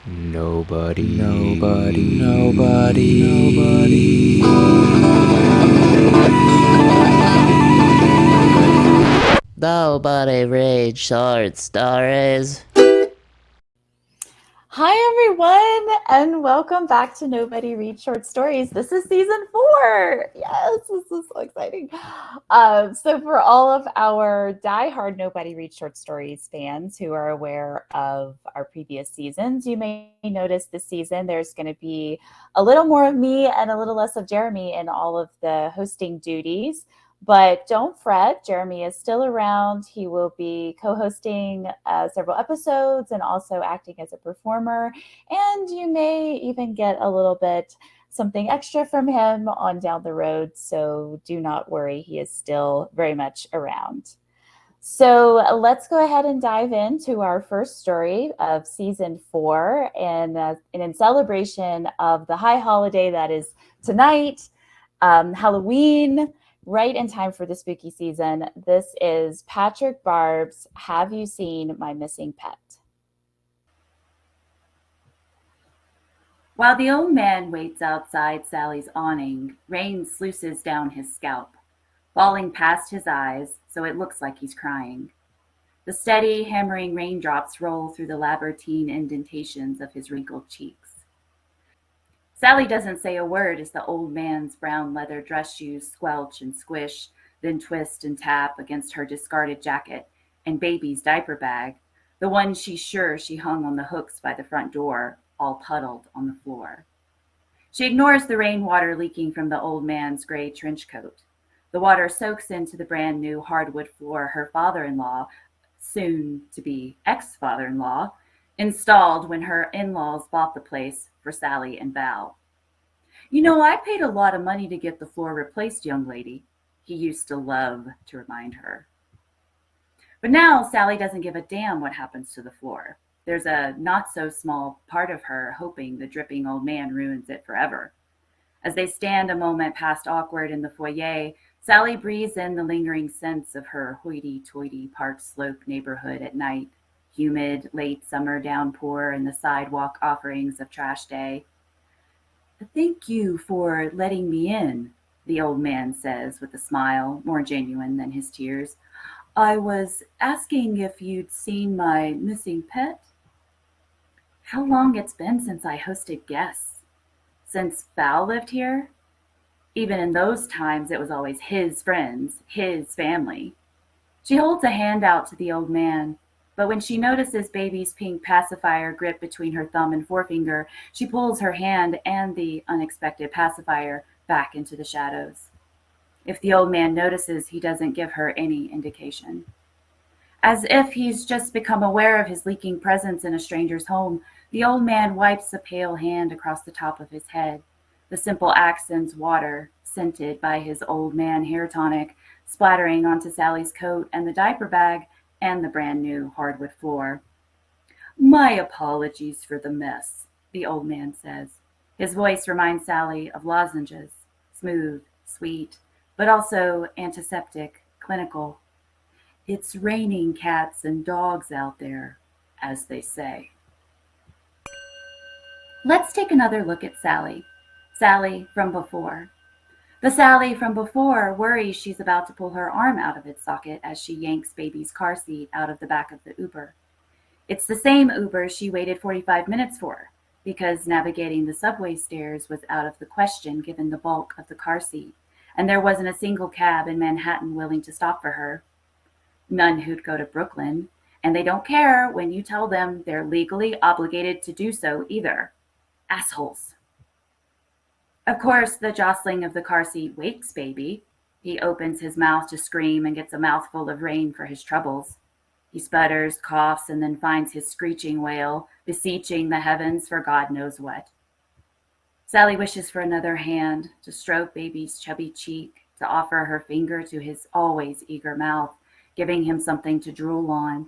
Nobody. Nobody reads short stories. Hi, everyone, and welcome back to Nobody Reads Short Stories. This is season 4. Yes, this is so exciting. So, for all of our diehard Nobody Reads Short Stories fans who are aware of our previous seasons, you may notice this season there's going to be a little more of me and a little less of Jeremy in all of the hosting duties. But don't fret, Jeremy is still around. He will be co hosting several episodes and also acting as a performer. And you may even get a little bit something extra from him on down the road. So do not worry, he is still very much around. So let's go ahead and dive into our first story of season 4. And in celebration of the high holiday that is tonight, Halloween, right in time for the spooky season. This is Patrick Barb's Have You Seen My Missing Pet? While the old man waits outside Sally's awning, rain sluices down his scalp, falling past his eyes so it looks like he's crying. The steady, hammering raindrops roll through the labyrinthine indentations of his wrinkled cheeks. Sally doesn't say a word as the old man's brown leather dress shoes squelch and squish, then twist and tap against her discarded jacket and baby's diaper bag, the one she's sure she hung on the hooks by the front door, all puddled on the floor. She ignores the rainwater leaking from the old man's gray trench coat. The water soaks into the brand new hardwood floor her father-in-law, soon to be ex-father-in-law, installed when her in-laws bought the place for Sally and Val. You know, I paid a lot of money to get the floor replaced, young lady, he used to love to remind her. But now Sally doesn't give a damn what happens to the floor. There's a not-so-small part of her hoping the dripping old man ruins it forever. As they stand a moment past awkward in the foyer, Sally breathes in the lingering sense of her hoity-toity Park Slope neighborhood at night, humid, late summer downpour and the sidewalk offerings of trash day. Thank you for letting me in, the old man says with a smile more genuine than his tears. I was asking if you'd seen my missing pet. How long it's been since I hosted guests. Since Val lived here? Even in those times, it was always his friends, his family. She holds a hand out to the old man, but when she notices baby's pink pacifier grip between her thumb and forefinger, she pulls her hand and the unexpected pacifier back into the shadows. If the old man notices, he doesn't give her any indication. As if he's just become aware of his leaking presence in a stranger's home, the old man wipes a pale hand across the top of his head. The simple act sends water, scented by his old man hair tonic, splattering onto Sally's coat and the diaper bag and the brand new hardwood floor. My apologies for the mess, the old man says. His voice reminds Sally of lozenges, smooth, sweet, but also antiseptic, clinical. It's raining cats and dogs out there, as they say. Let's take another look at Sally. Sally from before. The Sally from before worries she's about to pull her arm out of its socket as she yanks baby's car seat out of the back of the Uber. It's the same Uber she waited 45 minutes for, because navigating the subway stairs was out of the question given the bulk of the car seat, and there wasn't a single cab in Manhattan willing to stop for her. None who'd go to Brooklyn, and they don't care when you tell them they're legally obligated to do so either. Assholes. Of course, the jostling of the car seat wakes baby. He opens his mouth to scream and gets a mouthful of rain for his troubles. He sputters, coughs, and then finds his screeching wail, beseeching the heavens for God knows what. Sally wishes for another hand to stroke baby's chubby cheek, to offer her finger to his always eager mouth, giving him something to drool on.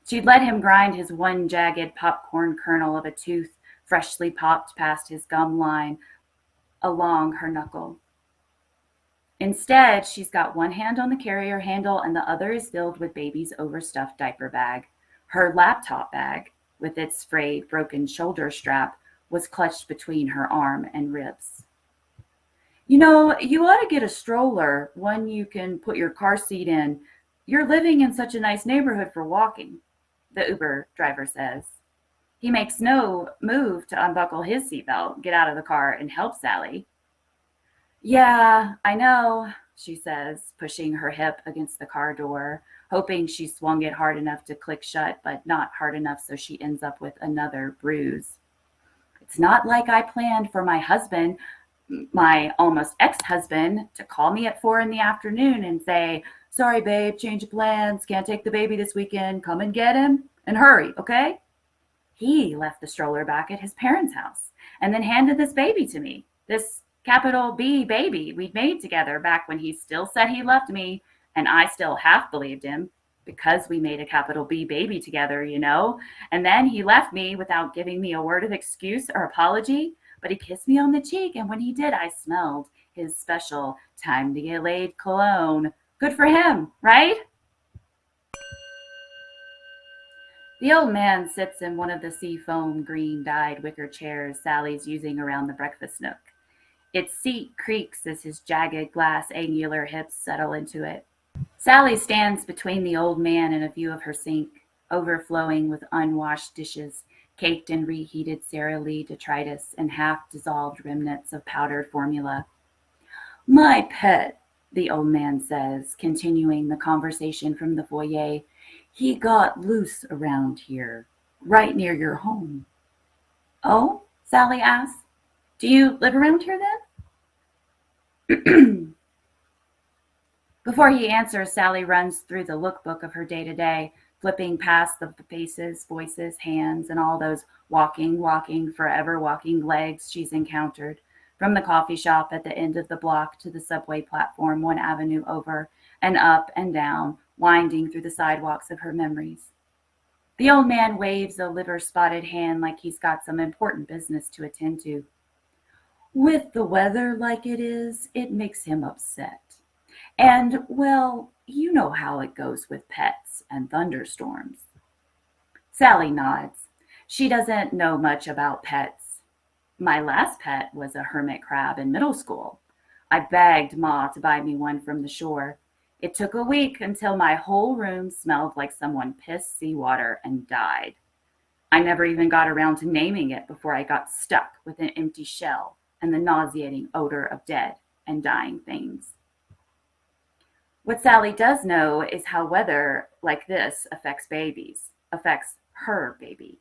She'd let him grind his one jagged popcorn kernel of a tooth freshly popped past his gum line along her knuckle. Instead, she's got one hand on the carrier handle and the other is filled with baby's overstuffed diaper bag, her laptop bag, with its frayed, broken shoulder strap, was clutched between her arm and ribs. You know, you ought to get a stroller, one you can put your car seat in. You're living in such a nice neighborhood for walking, the Uber driver says. He makes no move to unbuckle his seatbelt, get out of the car, and help Sally. Yeah, I know, she says, pushing her hip against the car door, hoping she swung it hard enough to click shut, but not hard enough so she ends up with another bruise. It's not like I planned for my almost ex-husband, to call me at 4 in the afternoon and say, sorry, babe, change of plans, can't take the baby this weekend, come and get him, and hurry, okay? He left the stroller back at his parents' house and then handed this baby to me, this capital B baby we'd made together back when he still said he loved me, and I still half believed him because we made a capital B baby together, you know. And then he left me without giving me a word of excuse or apology, but he kissed me on the cheek, and when he did, I smelled his special time to get laid cologne. Good for him, right? The old man sits in one of the seafoam green-dyed wicker chairs Sally's using around the breakfast nook. Its seat creaks as his jagged glass angular hips settle into it. Sally stands between the old man and a view of her sink, overflowing with unwashed dishes, caked in reheated Sara Lee detritus and half-dissolved remnants of powdered formula. My pet, the old man says, continuing the conversation from the foyer, he got loose around here, right near your home. Oh? Sally asks. Do you live around here then? Before he answers, Sally runs through the lookbook of her day-to-day, flipping past the faces, voices, hands, and all those walking, forever walking legs she's encountered, from the coffee shop at the end of the block to the subway platform 1 avenue over, and up and down, winding through the sidewalks of her memories. The old man waves a liver-spotted hand like he's got some important business to attend to. With the weather like it is, it makes him upset. And, well, you know how it goes with pets and thunderstorms. Sally nods. She doesn't know much about pets. My last pet was a hermit crab in middle school. I begged Ma to buy me one from the shore. It took a week until my whole room smelled like someone pissed seawater and died. I never even got around to naming it before I got stuck with an empty shell and the nauseating odor of dead and dying things. What Sally does know is how weather like this affects babies, affects her baby.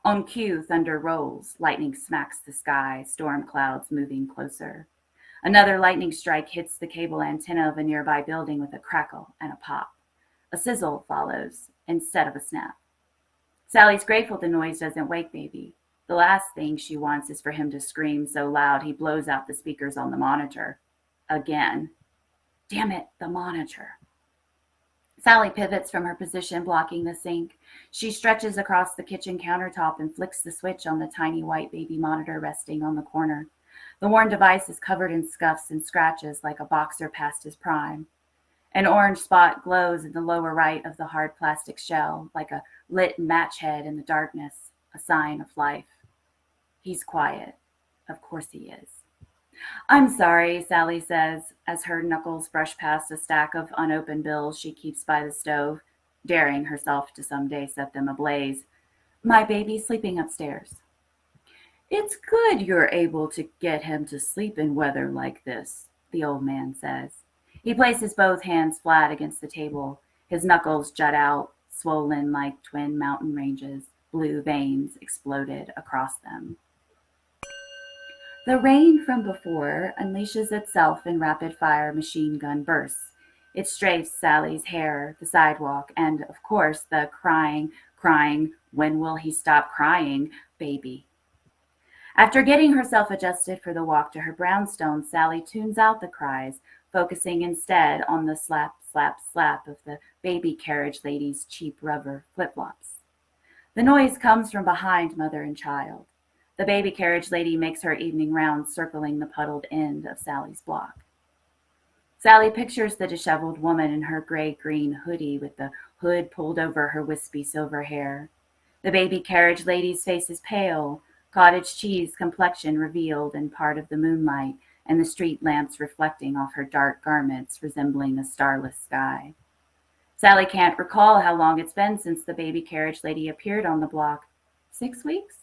On cue, thunder rolls, lightning smacks the sky, storm clouds moving closer. Another lightning strike hits the cable antenna of a nearby building with a crackle and a pop. A sizzle follows instead of a snap. Sally's grateful the noise doesn't wake baby. The last thing she wants is for him to scream so loud he blows out the speakers on the monitor. Again. Damn it, the monitor. Sally pivots from her position blocking the sink. She stretches across the kitchen countertop and flicks the switch on the tiny white baby monitor resting on the corner. The worn device is covered in scuffs and scratches like a boxer past his prime. An orange spot glows in the lower right of the hard plastic shell, like a lit match head in the darkness, a sign of life. He's quiet. Of course he is. I'm sorry, Sally says, as her knuckles brush past a stack of unopened bills she keeps by the stove, daring herself to someday set them ablaze. My baby's sleeping upstairs. It's good you're able to get him to sleep in weather like this, the old man says. He places both hands flat against the table. His knuckles jut out, swollen like twin mountain ranges, blue veins exploded across them. The rain from before unleashes itself in rapid-fire machine gun bursts. It strafes Sally's hair, the sidewalk, and, of course, the crying, when will he stop crying, baby. After getting herself adjusted for the walk to her brownstone, Sally tunes out the cries, focusing instead on the slap, slap, slap of the baby carriage lady's cheap rubber flip-flops. The noise comes from behind mother and child. The baby carriage lady makes her evening rounds circling the puddled end of Sally's block. Sally pictures the disheveled woman in her gray-green hoodie with the hood pulled over her wispy silver hair. The baby carriage lady's face is pale, cottage cheese complexion revealed in part of the moonlight, and the street lamps reflecting off her dark garments resembling a starless sky. Sally can't recall how long it's been since the baby carriage lady appeared on the block. 6 weeks?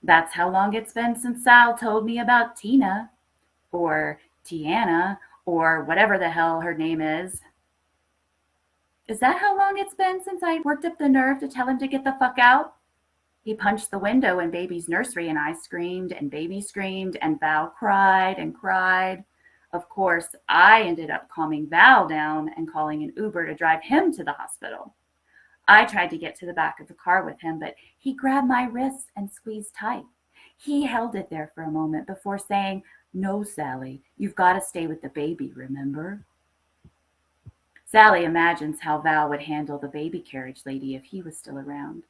That's how long it's been since Sal told me about Tina, or Tiana, or whatever the hell her name is. Is that how long it's been since I worked up the nerve to tell him to get the fuck out? He punched the window in Baby's nursery, and I screamed, and Baby screamed, and Val cried and cried. Of course, I ended up calming Val down and calling an Uber to drive him to the hospital. I tried to get to the back of the car with him, but he grabbed my wrist and squeezed tight. He held it there for a moment before saying, "No, Sally, you've got to stay with the baby, remember?" Sally imagines how Val would handle the baby carriage lady if he was still around.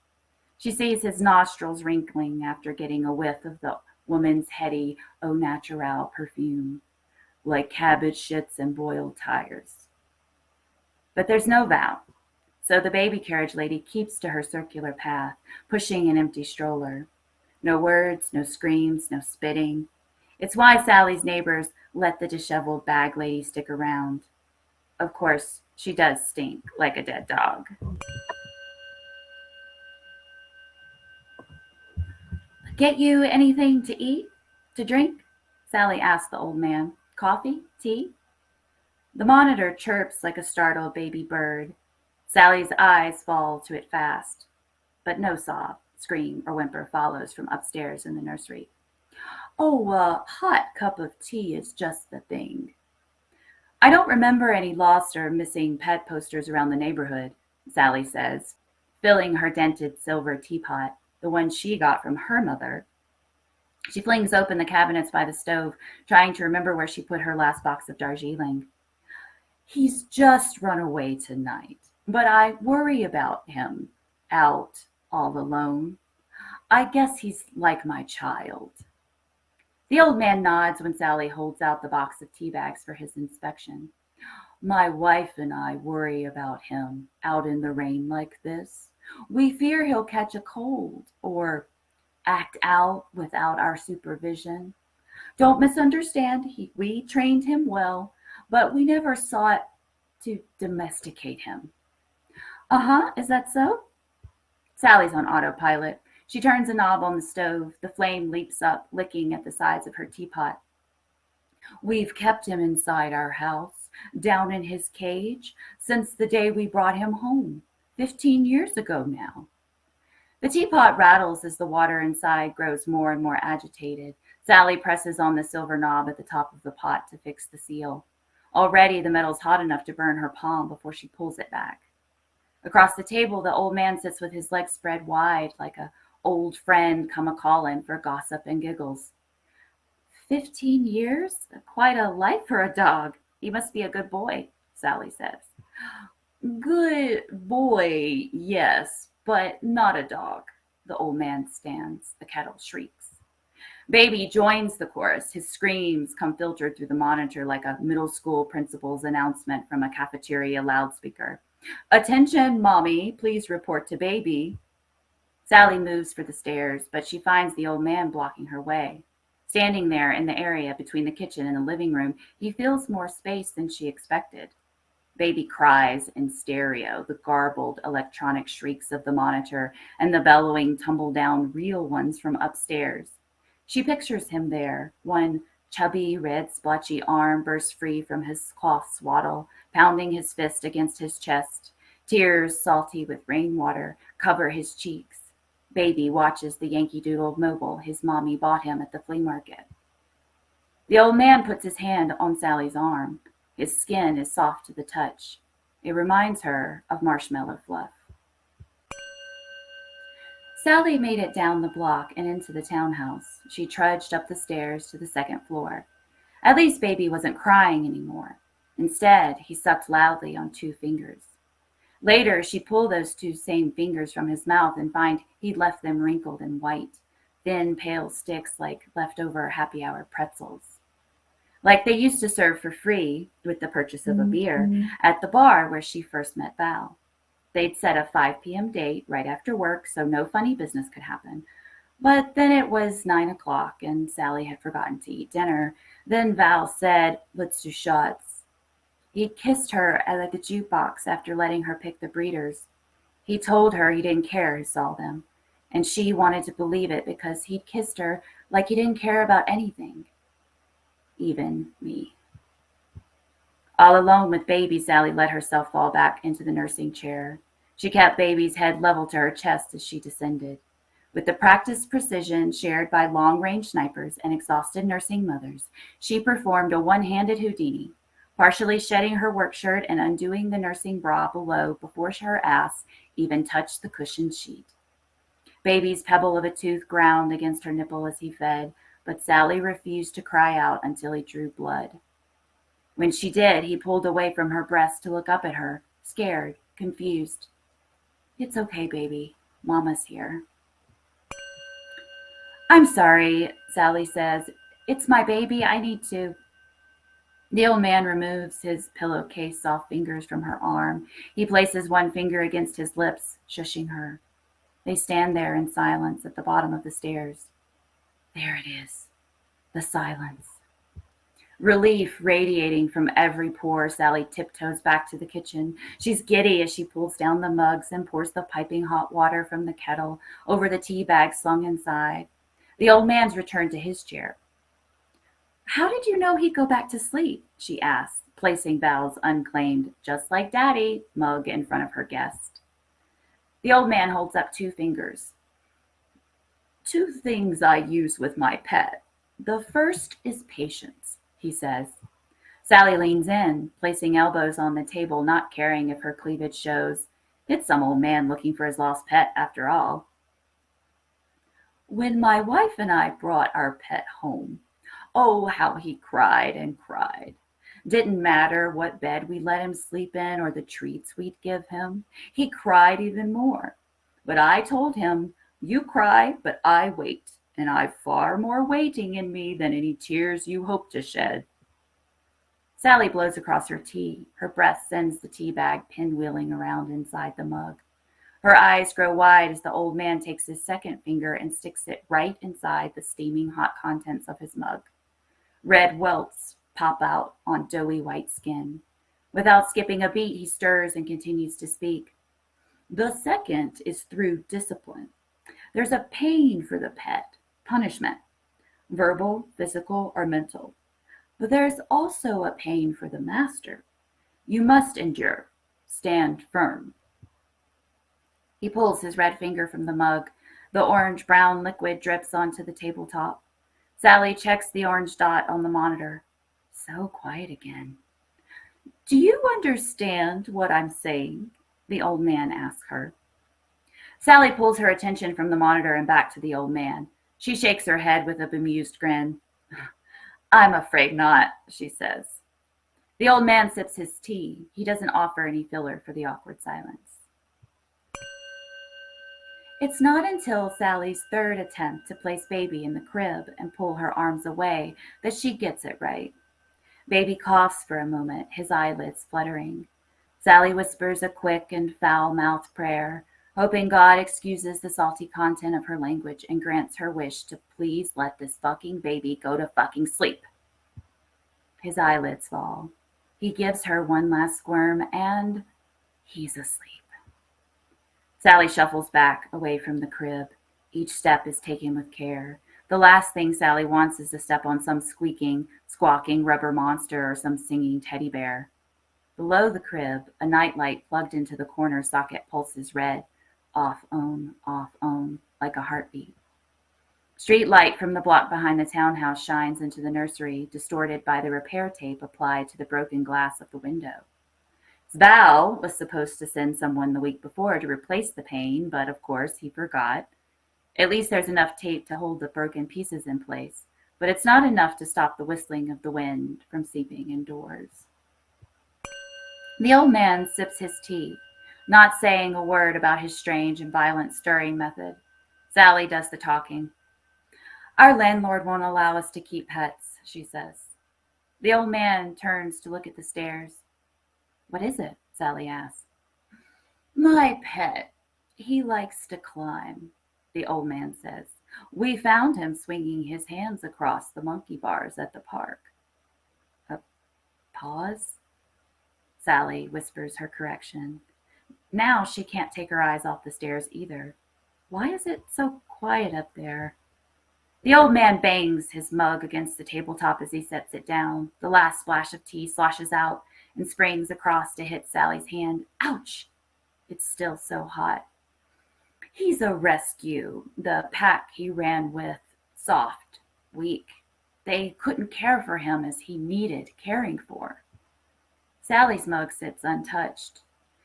She sees his nostrils wrinkling after getting a whiff of the woman's heady au naturel perfume, like cabbage shits and boiled tires. But there's no Val, so the baby carriage lady keeps to her circular path, pushing an empty stroller. No words, no screams, no spitting. It's why Sally's neighbors let the disheveled bag lady stick around. Of course, she does stink like a dead dog. Get you anything to eat, to drink? Sally asked the old man. Coffee? Tea? The monitor chirps like a startled baby bird. Sally's eyes fall to it fast, but no sob, scream, or whimper follows from upstairs in the nursery. Oh, a hot cup of tea is just the thing. I don't remember any lost or missing pet posters around the neighborhood, Sally says, filling her dented silver teapot, the one she got from her mother. She flings open the cabinets by the stove, trying to remember where she put her last box of Darjeeling. He's just run away tonight, but I worry about him, out all alone. I guess he's like my child. The old man nods when Sally holds out the box of tea bags for his inspection. My wife and I worry about him out in the rain like this. We fear he'll catch a cold or act out without our supervision. Don't misunderstand, we trained him well, but we never sought to domesticate him. Is that so? Sally's on autopilot. She turns a knob on the stove. The flame leaps up, licking at the sides of her teapot. We've kept him inside our house, down in his cage, since the day we brought him home, 15 years ago now. The teapot rattles as the water inside grows more and more agitated. Sally presses on the silver knob at the top of the pot to fix the seal. Already the metal's hot enough to burn her palm before she pulls it back. Across the table, the old man sits with his legs spread wide like a old friend come a-callin' for gossip and giggles. 15 years? Quite a life for a dog. He must be a good boy, Sally says. Good boy, yes, but not a dog. The old man stands. The kettle shrieks. Baby joins the chorus. His screams come filtered through the monitor like a middle school principal's announcement from a cafeteria loudspeaker. Attention, mommy, please report to baby. Sally moves for the stairs, but she finds the old man blocking her way. Standing there in the area between the kitchen and the living room, he feels more space than she expected. Baby cries in stereo, the garbled electronic shrieks of the monitor and the bellowing tumble-down real ones from upstairs. She pictures him there. One chubby, red, splotchy arm bursts free from his cloth swaddle, pounding his fist against his chest. Tears, salty with rainwater, cover his cheeks. Baby watches the Yankee Doodle mobile his mommy bought him at the flea market. The old man puts his hand on Sally's arm. His skin is soft to the touch. It reminds her of marshmallow fluff. Sally made it down the block and into the townhouse. She trudged up the stairs to the second floor. At least Baby wasn't crying anymore. Instead, he sucked loudly on 2 fingers. Later, she'd pull those 2 same fingers from his mouth and find he'd left them wrinkled and white, thin, pale sticks like leftover happy hour pretzels. Like they used to serve for free with the purchase of a beer at the bar where she first met Val. They'd set a 5 p.m. date right after work so no funny business could happen. But then it was 9 o'clock and Sally had forgotten to eat dinner. Then Val said, "Let's do shots." He'd kissed her at the jukebox after letting her pick the breeders. He told her he didn't care who saw them, and she wanted to believe it because he'd kissed her like he didn't care about anything, even me. All alone with baby, Sally let herself fall back into the nursing chair. She kept baby's head level to her chest as she descended. With the practiced precision shared by long-range snipers and exhausted nursing mothers, she performed a one-handed Houdini, partially shedding her work shirt and undoing the nursing bra below before her ass even touched the cushioned sheet. Baby's pebble of a tooth ground against her nipple as he fed, but Sally refused to cry out until he drew blood. When she did, he pulled away from her breast to look up at her, scared, confused. "It's okay, baby. Mama's here." "I'm sorry," Sally says. "It's my baby. I need to." The old man removes his pillowcase soft fingers from her arm. He places one finger against his lips, shushing her. They stand there in silence at the bottom of the stairs. There it is, the silence. Relief radiating from every pore, Sally tiptoes back to the kitchen. She's giddy as she pulls down the mugs and pours the piping hot water from the kettle over the tea bag slung inside. The old man's returned to his chair. "How did you know he'd go back to sleep?" she asked, placing Val's unclaimed, "just like Daddy" mug in front of her guest. The old man holds up 2 fingers. "2 things I use with my pet. The first is patience," he says. Sally leans in, placing elbows on the table, not caring if her cleavage shows. It's some old man looking for his lost pet, after all. "When my wife and I brought our pet home, oh, how he cried and cried. Didn't matter what bed we let him sleep in or the treats we'd give him. He cried even more. But I told him, 'You cry, but I wait, and I've far more waiting in me than any tears you hope to shed.'" Sally blows across her tea. Her breath sends the tea bag pinwheeling around inside the mug. Her eyes grow wide as the old man takes his second finger and sticks it right inside the steaming hot contents of his mug. Red welts pop out on doughy white skin. Without skipping a beat, he stirs and continues to speak. "The second is through discipline. There's a pain for the pet, punishment, verbal, physical, or mental. But there's also a pain for the master. You must endure. Stand firm." He pulls his red finger from the mug. The orange-brown liquid drips onto the tabletop. Sally checks the orange dot on the monitor. So quiet again. "Do you understand what I'm saying?" the old man asks her. Sally pulls her attention from the monitor and back to the old man. She shakes her head with a bemused grin. "I'm afraid not," she says. The old man sips his tea. He doesn't offer any filler for the awkward silence. It's not until Sally's third attempt to place baby in the crib and pull her arms away that she gets it right. Baby coughs for a moment, his eyelids fluttering. Sally whispers a quick and foul-mouthed prayer, hoping God excuses the salty content of her language and grants her wish to please let this fucking baby go to fucking sleep. His eyelids fall. He gives her one last squirm, and he's asleep. Sally shuffles back, away from the crib. Each step is taken with care. The last thing Sally wants is to step on some squeaking, squawking rubber monster or some singing teddy bear. Below the crib, a nightlight plugged into the corner socket pulses red, off, on, like a heartbeat. Street light from the block behind the townhouse shines into the nursery, distorted by the repair tape applied to the broken glass of the window. Val was supposed to send someone the week before to replace the pane, but of course he forgot. At least there's enough tape to hold the broken pieces in place, but it's not enough to stop the whistling of the wind from seeping indoors. The old man sips his tea, not saying a word about his strange and violent stirring method. Sally does the talking. "Our landlord won't allow us to keep pets," she says. The old man turns to look at the stairs. "What is it?" Sally asks. My pet, he likes to climb, the old man says. We found him swinging his hands across the monkey bars at the park. A pause? Sally whispers her correction. Now she can't take her eyes off the stairs either. Why is it so quiet up there? The old man bangs his mug against the tabletop as he sets it down. The last splash of tea sloshes out and springs across to hit Sally's hand. Ouch! It's still so hot. He's a rescue. The pack he ran with, soft, weak. They couldn't care for him as he needed caring for. Sally's mug sits untouched.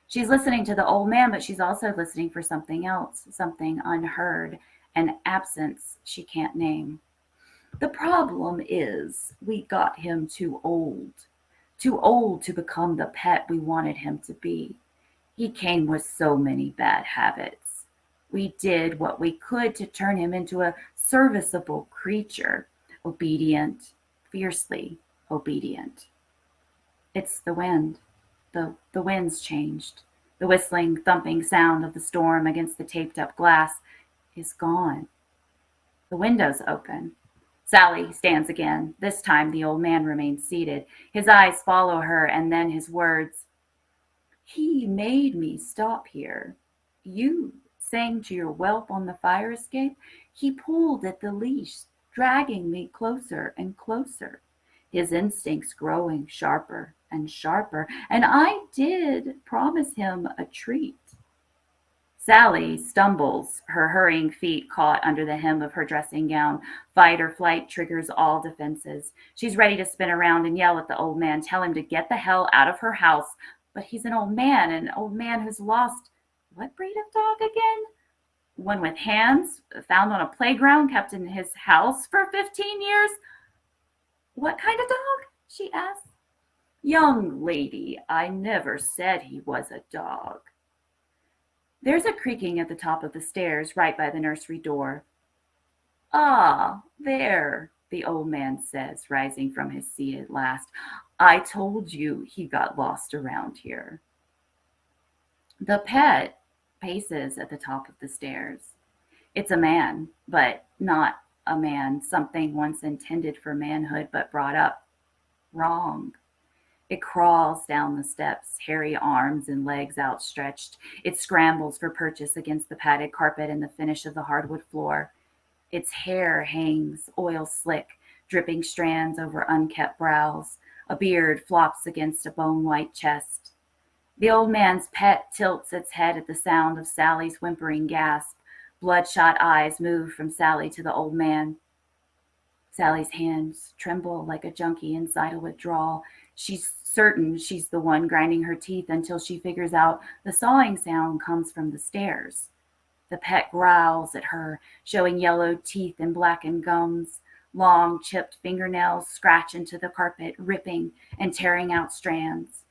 She's listening to the old man, but she's also listening for something else, something unheard, an absence she can't name. The problem is we got him too old to become the pet we wanted him to be. He came with so many bad habits. We did what we could to turn him into a serviceable creature, obedient, fiercely obedient. It's the wind. The wind's changed. The whistling, thumping sound of the storm against the taped-up glass is gone. The window's open. Sally stands again. This time the old man remains seated. His eyes follow her, and then his words. He made me stop here. You sang to your whelp on the fire escape. He pulled at the leash, dragging me closer and closer. His instincts growing sharper and sharper, and I did promise him a treat. Sally stumbles, her hurrying feet caught under the hem of her dressing gown. Fight or flight triggers all defenses. She's ready to spin around and yell at the old man, tell him to get the hell out of her house. But he's an old man who's lost what breed of dog again? One with hands, found on a playground, kept in his house for 15 years. What kind of dog? She asked. Young lady, I never said he was a dog. There's a creaking at the top of the stairs, right by the nursery door. Ah, there, the old man says, rising from his seat at last. I told you he got lost around here. The pet paces at the top of the stairs. It's a man, but not a man, something once intended for manhood but brought up wrong. It crawls down the steps, hairy arms and legs outstretched. It scrambles for purchase against the padded carpet and the finish of the hardwood floor. Its hair hangs, oil slick, dripping strands over unkept brows. A beard flops against a bone-white chest. The old man's pet tilts its head at the sound of Sally's whimpering gasp. Bloodshot eyes move from Sally to the old man. Sally's hands tremble like a junkie inside a withdrawal. She's certain she's the one grinding her teeth until she figures out the sawing sound comes from the stairs. The pet growls at her, showing yellow teeth and blackened gums. Long, chipped fingernails scratch into the carpet, ripping and tearing out strands.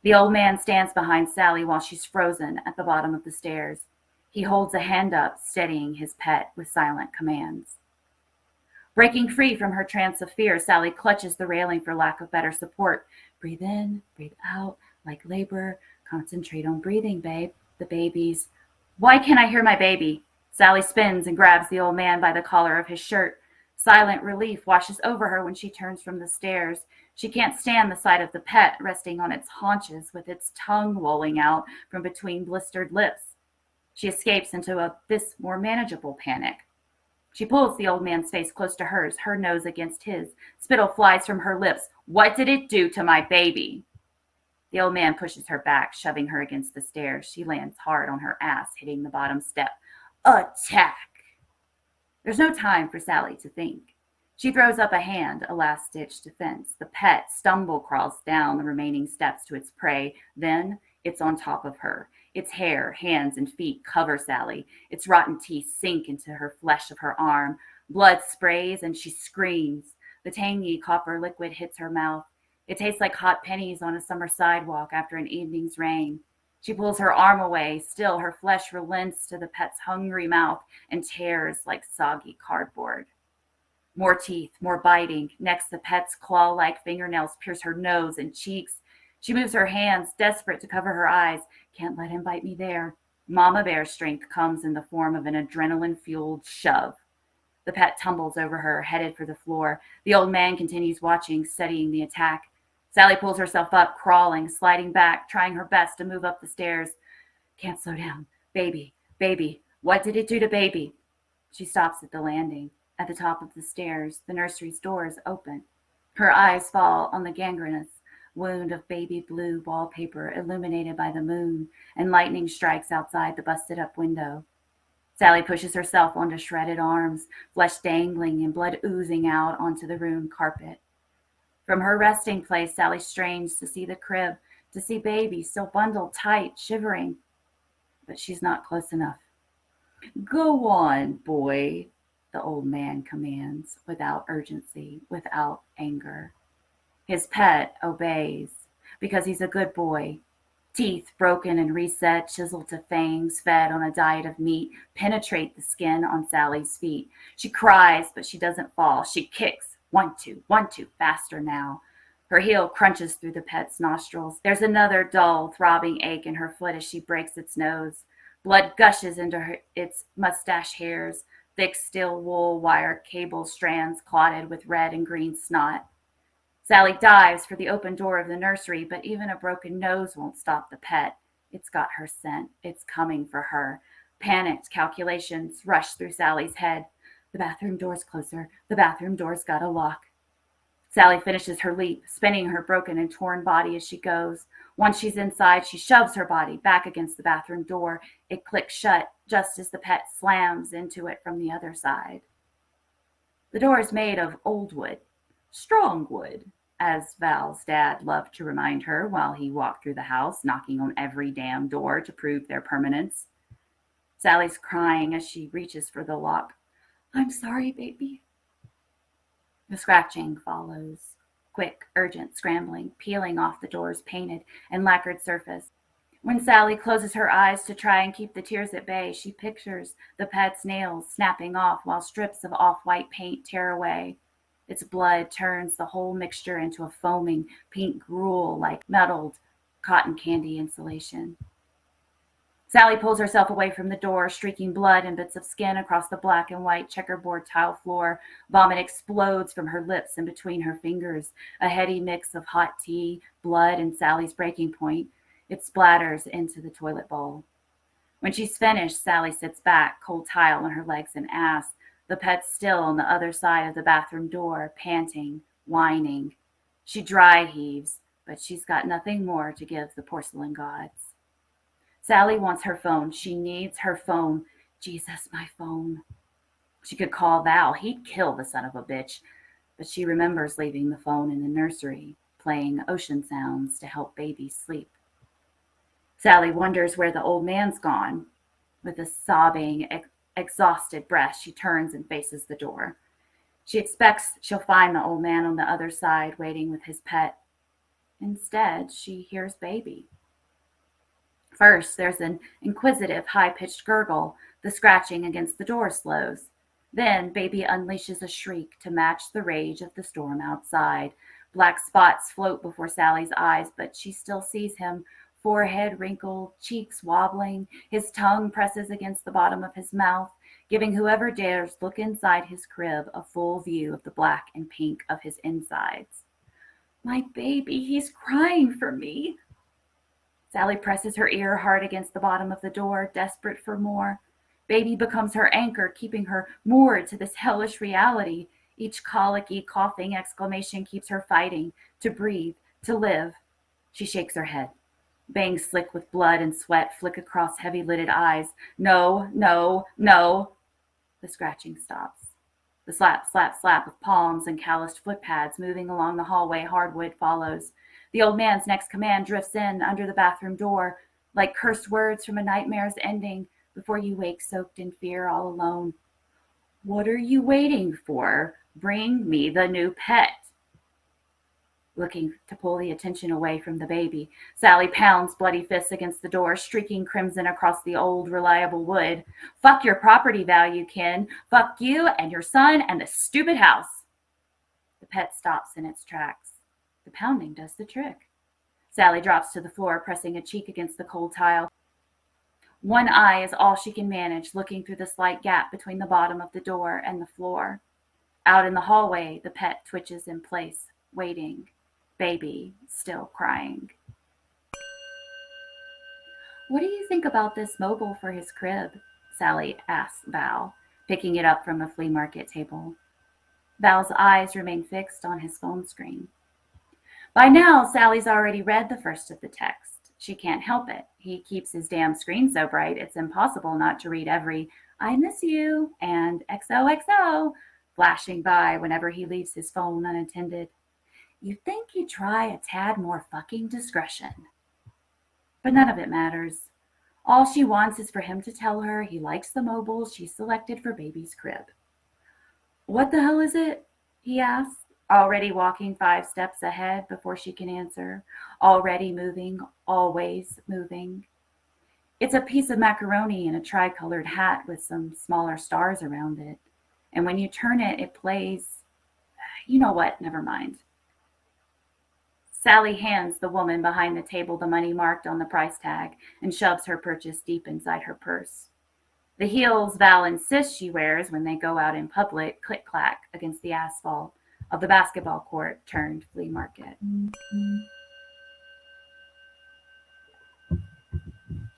The old man stands behind Sally while she's frozen at the bottom of the stairs. He holds a hand up, steadying his pet with silent commands. Breaking free from her trance of fear, Sally clutches the railing for lack of better support. Breathe in, breathe out, like labor. Concentrate on breathing, babe. The babies. Why can't I hear my baby? Sally spins and grabs the old man by the collar of his shirt. Silent relief washes over her when she turns from the stairs. She can't stand the sight of the pet resting on its haunches with its tongue lolling out from between blistered lips. She escapes into a this more manageable panic. She pulls the old man's face close to hers, her nose against his. Spittle flies from her lips. What did it do to my baby? The old man pushes her back, shoving her against the stairs. She lands hard on her ass, hitting the bottom step. Attack! There's no time for Sally to think. She throws up a hand, a last-ditch defense. The pet stumble crawls down the remaining steps to its prey. Then it's on top of her. Its hair, hands, and feet cover Sally. Its rotten teeth sink into her flesh of her arm. Blood sprays and she screams. The tangy copper liquid hits her mouth. It tastes like hot pennies on a summer sidewalk after an evening's rain. She pulls her arm away. Still, her flesh relents to the pet's hungry mouth and tears like soggy cardboard. More teeth, more biting. Next, the pet's claw-like fingernails pierce her nose and cheeks. She moves her hands, desperate to cover her eyes. Can't let him bite me there. Mama Bear's strength comes in the form of an adrenaline-fueled shove. The pet tumbles over her, headed for the floor. The old man continues watching, studying the attack. Sally pulls herself up, crawling, sliding back, trying her best to move up the stairs. Can't slow down. Baby, baby, what did it do to baby? She stops at the landing. At the top of the stairs, the nursery's doors open. Her eyes fall on the gangrenous wound of baby blue wallpaper illuminated by the moon, and lightning strikes outside the busted-up window. Sally pushes herself onto shredded arms, flesh dangling and blood oozing out onto the ruined carpet. From her resting place, Sally strains to see the crib, to see baby still bundled tight, shivering. But she's not close enough. Go on, boy, the old man commands, without urgency, without anger. His pet obeys, because he's a good boy. Teeth broken and reset, chiseled to fangs, fed on a diet of meat, penetrate the skin on Sally's feet. She cries, but she doesn't fall. She kicks. 1, 2, 1, 2, faster now. Her heel crunches through the pet's nostrils. There's another dull, throbbing ache in her foot as she breaks its nose. Blood gushes into its mustache hairs, thick steel wool wire cable strands clotted with red and green snot. Sally dives for the open door of the nursery, but even a broken nose won't stop the pet. It's got her scent. It's coming for her. Panicked calculations rush through Sally's head. The bathroom door's closer. The bathroom door's got a lock. Sally finishes her leap, spinning her broken and torn body as she goes. Once she's inside, she shoves her body back against the bathroom door. It clicks shut just as the pet slams into it from the other side. The door is made of old wood. Strong wood, as Val's dad loved to remind her while he walked through the house, knocking on every damn door to prove their permanence. Sally's crying as she reaches for the lock. I'm sorry, baby. The scratching follows. Quick, urgent scrambling, peeling off the door's painted and lacquered surface. When Sally closes her eyes to try and keep the tears at bay, she pictures the pet's nails snapping off while strips of off-white paint tear away. Its blood turns the whole mixture into a foaming pink gruel like metalled cotton candy insulation. Sally pulls herself away from the door, streaking blood and bits of skin across the black and white checkerboard tile floor. Vomit explodes from her lips and between her fingers, a heady mix of hot tea, blood, and Sally's breaking point. It splatters into the toilet bowl. When she's finished, Sally sits back, cold tile on her legs and ass, the pet still on the other side of the bathroom door, panting, whining. She dry heaves, but she's got nothing more to give the porcelain gods. Sally wants her phone. She needs her phone. Jesus, my phone. She could call Val. He'd kill the son of a bitch. But she remembers leaving the phone in the nursery, playing ocean sounds to help baby sleep. Sally wonders where the old man's gone. With a sobbing, exhausted breath, she turns and faces the door. She expects she'll find the old man on the other side, waiting with his pet. Instead, she hears baby. First, there's an inquisitive, high-pitched gurgle. The scratching against the door slows. Then, baby unleashes a shriek to match the rage of the storm outside. Black spots float before Sally's eyes, but she still sees him, forehead wrinkled, cheeks wobbling. His tongue presses against the bottom of his mouth, giving whoever dares look inside his crib a full view of the black and pink of his insides. My baby, he's crying for me. Sally presses her ear hard against the bottom of the door, desperate for more. Baby becomes her anchor, keeping her moored to this hellish reality. Each colicky, coughing exclamation keeps her fighting, to breathe, to live. She shakes her head. Bangs slick with blood and sweat flick across heavy-lidded eyes. No, no, no. The scratching stops. The slap, slap, slap of palms and calloused foot pads moving along the hallway hardwood follows. The old man's next command drifts in under the bathroom door, like cursed words from a nightmare's ending, before you wake soaked in fear all alone. What are you waiting for? Bring me the new pet. Looking to pull the attention away from the baby, Sally pounds bloody fists against the door, streaking crimson across the old, reliable wood. Fuck your property value, Ken. Fuck you and your son and the stupid house. The pet stops in its tracks. The pounding does the trick. Sally drops to the floor, pressing a cheek against the cold tile. One eye is all she can manage, looking through the slight gap between the bottom of the door and the floor. Out in the hallway, the pet twitches in place, waiting. Baby, still crying. What do you think about this mobile for his crib? Sally asks Val, picking it up from a flea market table. Val's eyes remain fixed on his phone screen. By now, Sally's already read the first of the text. She can't help it. He keeps his damn screen so bright, it's impossible not to read every "I miss you" and "XOXO" flashing by whenever he leaves his phone unattended. You'd think he'd try a tad more fucking discretion. But none of it matters. All she wants is for him to tell her he likes the mobile she selected for baby's crib. What the hell is it? He asks, already walking 5 steps ahead before she can answer, already moving, always moving. It's a piece of macaroni in a tricolored hat with some smaller stars around it. And when you turn it, it plays. You know what? Never mind. Sally hands the woman behind the table the money marked on the price tag and shoves her purchase deep inside her purse. The heels Val insists she wears when they go out in public click-clack against the asphalt of the basketball court turned flea market.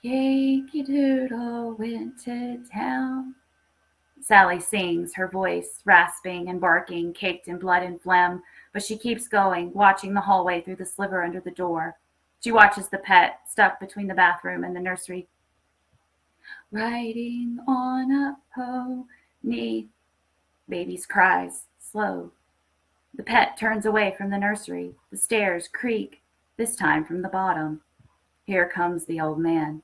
Yankee Doodle went to town. Sally sings, her voice rasping and barking, caked in blood and phlegm, but she keeps going, watching the hallway through the sliver under the door. She watches the pet, stuck between the bathroom and the nursery. Riding on a pony. Baby's cries, slow. The pet turns away from the nursery. The stairs creak, this time from the bottom. Here comes the old man.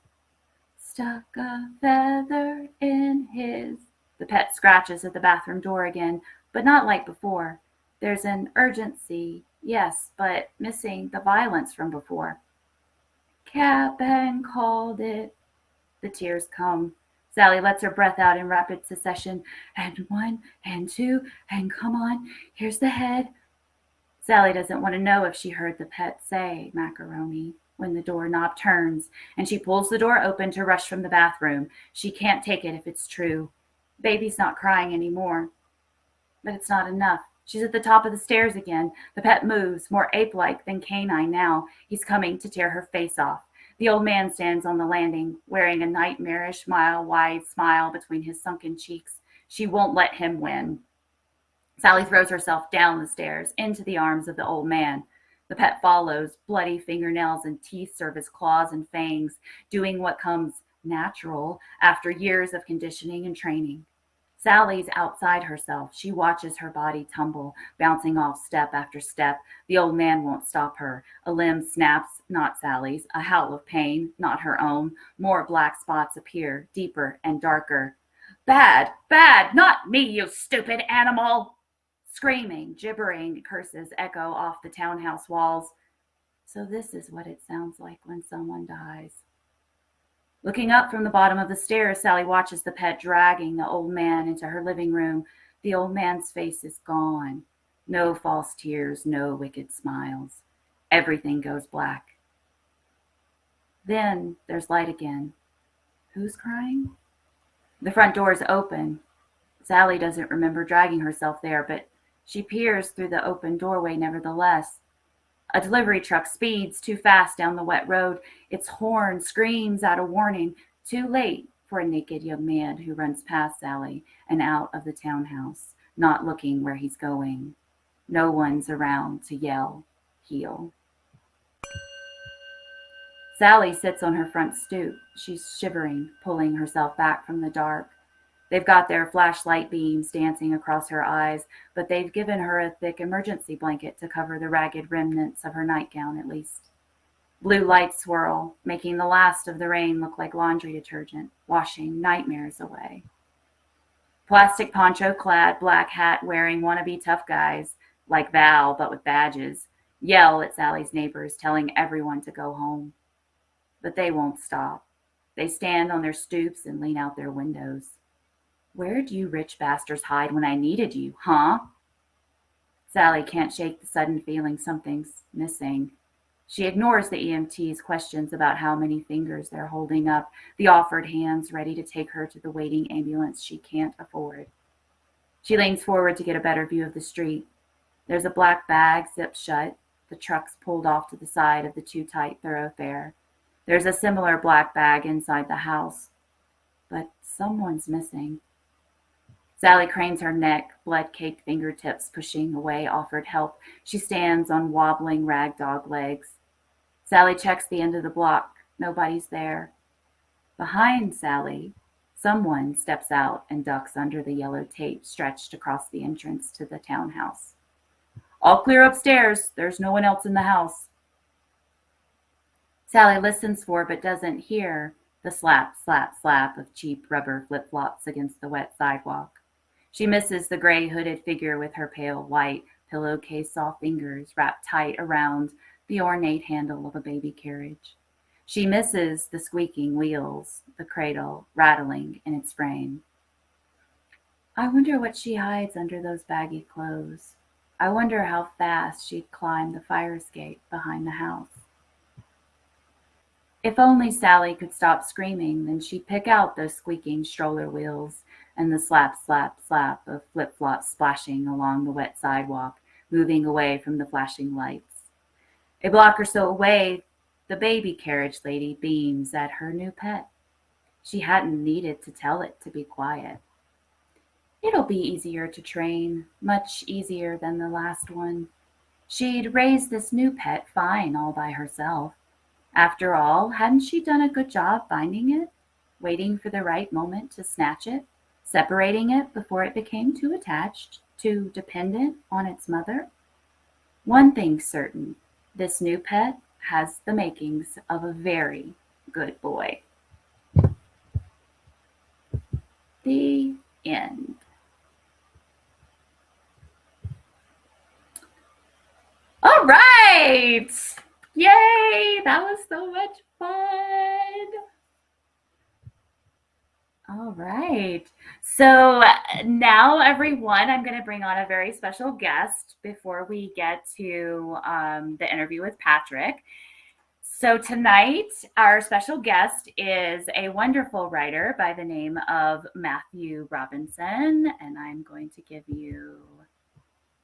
Stuck a feather in his. The pet scratches at the bathroom door again, but not like before. There's an urgency, yes, but missing the violence from before. Cap and called it. The tears come. Sally lets her breath out in rapid succession. And 1, and 2, and come on, here's the head. Sally doesn't want to know if she heard the pet say macaroni when the doorknob turns, and she pulls the door open to rush from the bathroom. She can't take it if it's true. Baby's not crying anymore. But it's not enough. She's at the top of the stairs again. The pet moves, more ape-like than canine now. He's coming to tear her face off. The old man stands on the landing, wearing a nightmarish, mile-wide smile between his sunken cheeks. She won't let him win. Sally throws herself down the stairs, into the arms of the old man. The pet follows. Bloody fingernails and teeth serve as claws and fangs, doing what comes natural after years of conditioning and training. Sally's outside herself. She watches her body tumble, bouncing off step after step. The old man won't stop her. A limb snaps, not Sally's. A howl of pain, not her own. More black spots appear, deeper and darker. Bad, bad, not me, you stupid animal! Screaming, gibbering curses echo off the townhouse walls. So this is what it sounds like when someone dies. Looking up from the bottom of the stairs, Sally watches the pet dragging the old man into her living room. The old man's face is gone. No false tears, no wicked smiles. Everything goes black. Then there's light again. Who's crying? The front door is open. Sally doesn't remember dragging herself there, but she peers through the open doorway nevertheless. A delivery truck speeds too fast down the wet road. Its horn screams out a warning, too late for a naked young man who runs past Sally and out of the townhouse, not looking where he's going. No one's around to yell, heal. Sally sits on her front stoop. She's shivering, pulling herself back from the dark. They've got their flashlight beams dancing across her eyes, but they've given her a thick emergency blanket to cover the ragged remnants of her nightgown, at least. Blue lights swirl, making the last of the rain look like laundry detergent, washing nightmares away. Plastic poncho-clad, black hat-wearing wannabe tough guys, like Val but with badges, yell at Sally's neighbors, telling everyone to go home. But they won't stop. They stand on their stoops and lean out their windows. Where'd you rich bastards hide when I needed you, huh? Sally can't shake the sudden feeling something's missing. She ignores the EMT's questions about how many fingers they're holding up, the offered hands ready to take her to the waiting ambulance she can't afford. She leans forward to get a better view of the street. There's a black bag zipped shut, the truck's pulled off to the side of the too tight thoroughfare. There's a similar black bag inside the house. But someone's missing. Sally cranes her neck, blood-caked fingertips pushing away offered help. She stands on wobbling ragdog legs. Sally checks the end of the block. Nobody's there. Behind Sally, someone steps out and ducks under the yellow tape stretched across the entrance to the townhouse. All clear upstairs. There's no one else in the house. Sally listens for but doesn't hear the slap, slap, slap of cheap rubber flip-flops against the wet sidewalk. She misses the gray hooded figure with her pale white pillowcase-saw fingers wrapped tight around the ornate handle of a baby carriage. She misses the squeaking wheels, the cradle rattling in its frame. I wonder what she hides under those baggy clothes. I wonder how fast she'd climb the fire escape behind the house. If only Sally could stop screaming, then she'd pick out those squeaking stroller wheels and the slap, slap, slap of flip-flops splashing along the wet sidewalk, moving away from the flashing lights. A block or so away, the baby carriage lady beams at her new pet. She hadn't needed to tell it to be quiet. It'll be easier to train, much easier than the last one. She'd raised this new pet fine all by herself. After all, hadn't she done a good job finding it, waiting for the right moment to snatch it, separating it before it became too attached, too dependent on its mother? One thing's certain, this new pet has the makings of a very good boy. The end. All right! Yay! That was so much fun! All right. So now, everyone, I'm going to bring on a very special guest before we get to the interview with Patrick. So tonight, our special guest is a wonderful writer by the name of Matthew Robinson, and I'm going to give you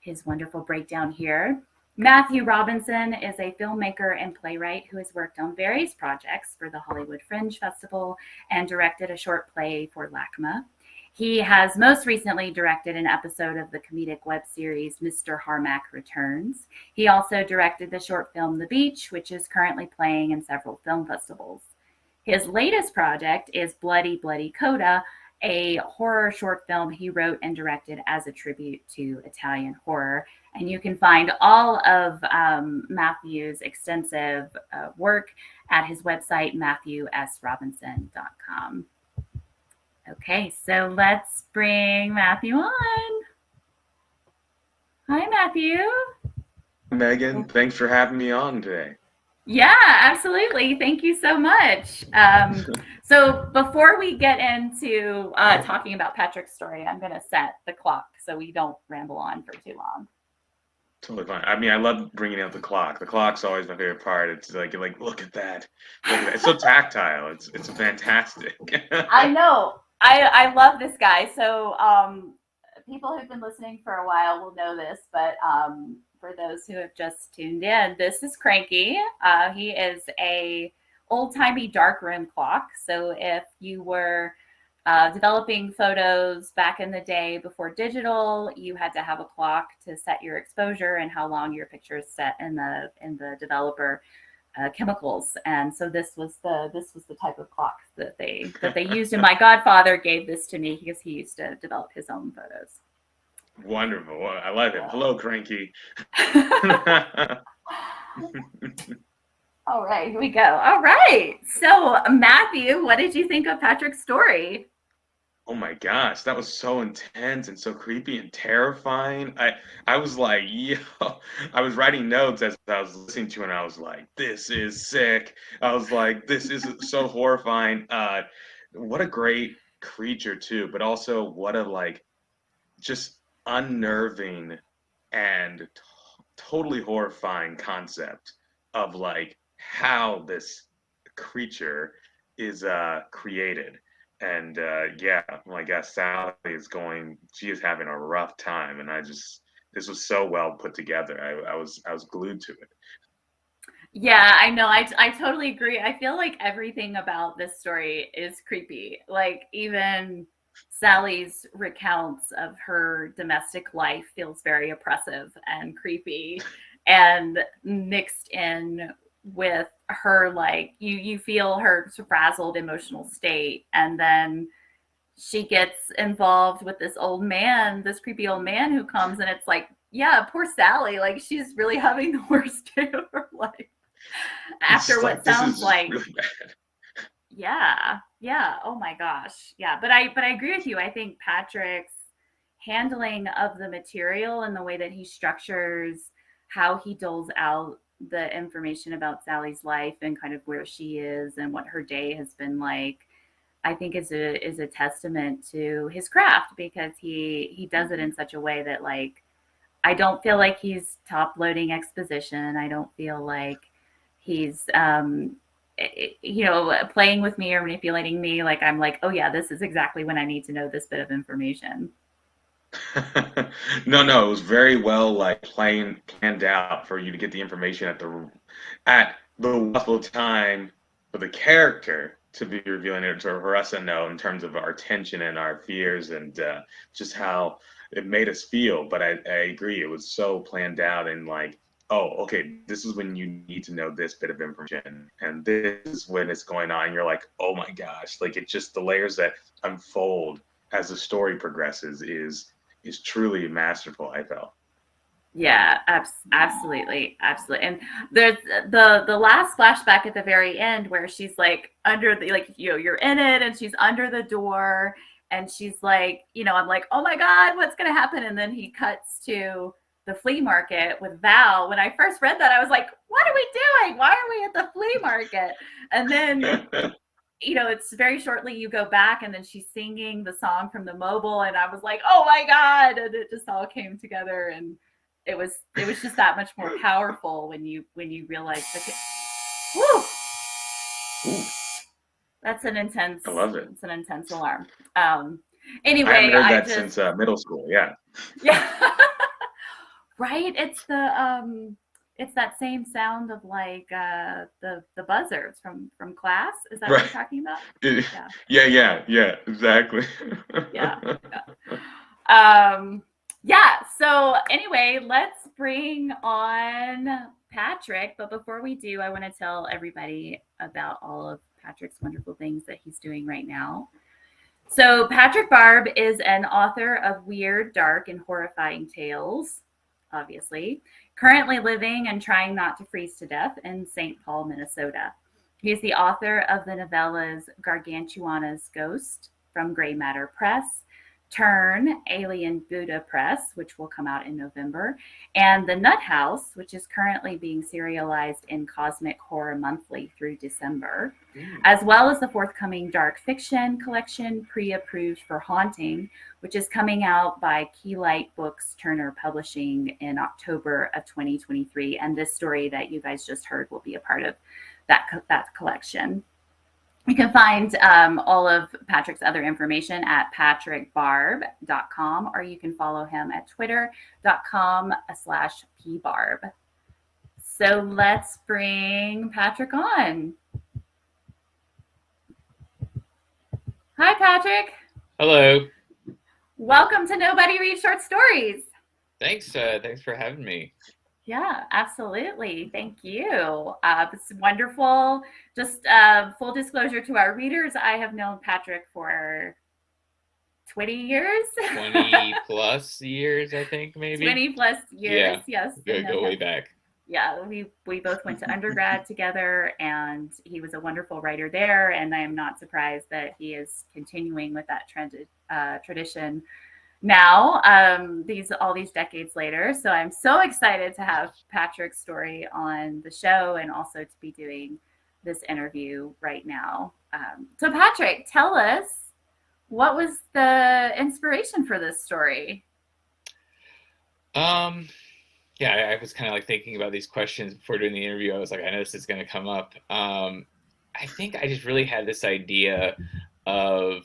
his wonderful breakdown here. Matthew Robinson is a filmmaker and playwright who has worked on various projects for the Hollywood Fringe Festival and directed a short play for LACMA. He has most recently directed an episode of the comedic web series Mr. Harmack Returns. He also directed the short film The Beach, which is currently playing in several film festivals. His latest project is Bloody Bloody Coda, a horror short film he wrote and directed as a tribute to Italian horror. And you can find all of Matthew's extensive work at his website, matthewsrobinson.com. Okay, so let's bring Matthew on. Hi, Matthew. Megan, thanks for having me on today. Yeah, absolutely. Thank you so much. So before we get into talking about Patrick's story, I'm going to set the clock so we don't ramble on for too long. Totally fine. I mean, I love bringing out the clock. The clock's always my favorite part. It's like look at that. Look at that. It's so tactile. It's fantastic. I know. I love this guy. So people who've been listening for a while will know this, but for those who have just tuned in, this is Cranky. He is a old-timey darkroom clock. So if you were developing photos back in the day before digital, you had to have a clock to set your exposure and how long your pictures set in the developer chemicals. And so this was the type of clock that they used. And my godfather gave this to me because he used to develop his own photos. Wonderful. I love it. Hello, Cranky. All right, here we go. All right. So, Matthew, what did you think of Patrick's story? Oh my gosh, that was so intense and so creepy and terrifying. I was like, yo, I was writing notes as I was listening to it, and I was like, this is sick. I was like, this is so horrifying. What a great creature too, but also what a just unnerving and totally horrifying concept of like how this creature is created. And yeah, my gosh, Sally she is having a rough time, and this was so well put together. I was glued to it. Yeah, I know. I totally agree. I feel like everything about this story is creepy. Like even Sally's recounts of her domestic life feels very oppressive and creepy, and mixed in with her, like you feel her frazzled emotional state, and then she gets involved with this old man, this creepy old man who comes, and it's like, yeah, poor Sally, like she's really having the worst day of her life It's after just what like this sounds is just like, really bad. yeah, oh my gosh, yeah. But I agree with you. I think Patrick's handling of the material and the way that he structures how he doles out the information about Sally's life and kind of where she is and what her day has been like, I think is a testament to his craft, because he does it in such a way that, like, I don't feel like he's top loading exposition. I don't feel like he's playing with me or manipulating me. Like I'm like, oh yeah, this is exactly when I need to know this bit of information. No, it was very well like planned out for you to get the information at the possible time for the character to be revealing it, or for us to know in terms of our tension and our fears, and just how it made us feel. But I agree, it was so planned out, and like, oh, okay, this is when you need to know this bit of information, and this is when it's going on. You're like, oh my gosh, like it's just the layers that unfold as the story progresses is truly masterful, I felt. Yeah, absolutely. And there's the last flashback at the very end where she's like under the, like, you're in it and she's under the door and she's like, I'm like, oh my God, what's gonna happen? And then he cuts to the flea market with Val. When I first read that, I was like, what are we doing? Why are we at the flea market? And then it's very shortly you go back and then she's singing the song from the mobile, and I was like, oh my God. And it just all came together, and it was just that much more powerful when you realize that woo, that's an intense I love it. it's an intense alarm. I haven't Anyway, heard I that just, since middle school. Yeah. yeah. Right, it's that same sound of like the buzzards from class. Is that what you're Right. talking about? Yeah. Yeah, exactly. Yeah. Yeah. So anyway, let's bring on Patrick. But before we do, I want to tell everybody about all of Patrick's wonderful things that he's doing right now. So Patrick Barb is an author of weird, dark, and horrifying tales, obviously, currently living and trying not to freeze to death in St. Paul, Minnesota. He is the author of the novellas Gargantuana's Ghost from Gray Matter Press, Turn, Alien Buddha Press, which will come out in November, and The Nut House, which is currently being serialized in Cosmic Horror Monthly through December, as well as the forthcoming dark fiction collection, Pre-Approved for Haunting, which is coming out by Keylight Books Turner Publishing in October of 2023. And this story that you guys just heard will be a part of that collection. You can find all of Patrick's other information at patrickbarb.com, or you can follow him at twitter.com/pbarb. So let's bring Patrick on. Hi, Patrick. Hello. Welcome to Nobody Reads Short Stories. Thanks for having me. Yeah, absolutely. Thank you. It's wonderful. Just full disclosure to our readers, I have known Patrick for 20 years. 20 plus years, I think, maybe. 20 plus years, yeah. yes. Go way back. Yeah, we both went to undergrad together, and he was a wonderful writer there, and I am not surprised that he is continuing with that tradition now, all these decades later. So I'm so excited to have Patrick's story on the show, and also to be doing this interview right now. So Patrick, tell us, what was the inspiration for this story? Yeah, I was kind of like thinking about these questions before doing the interview. I was like, I know this is going to come up. I think I just really had this idea of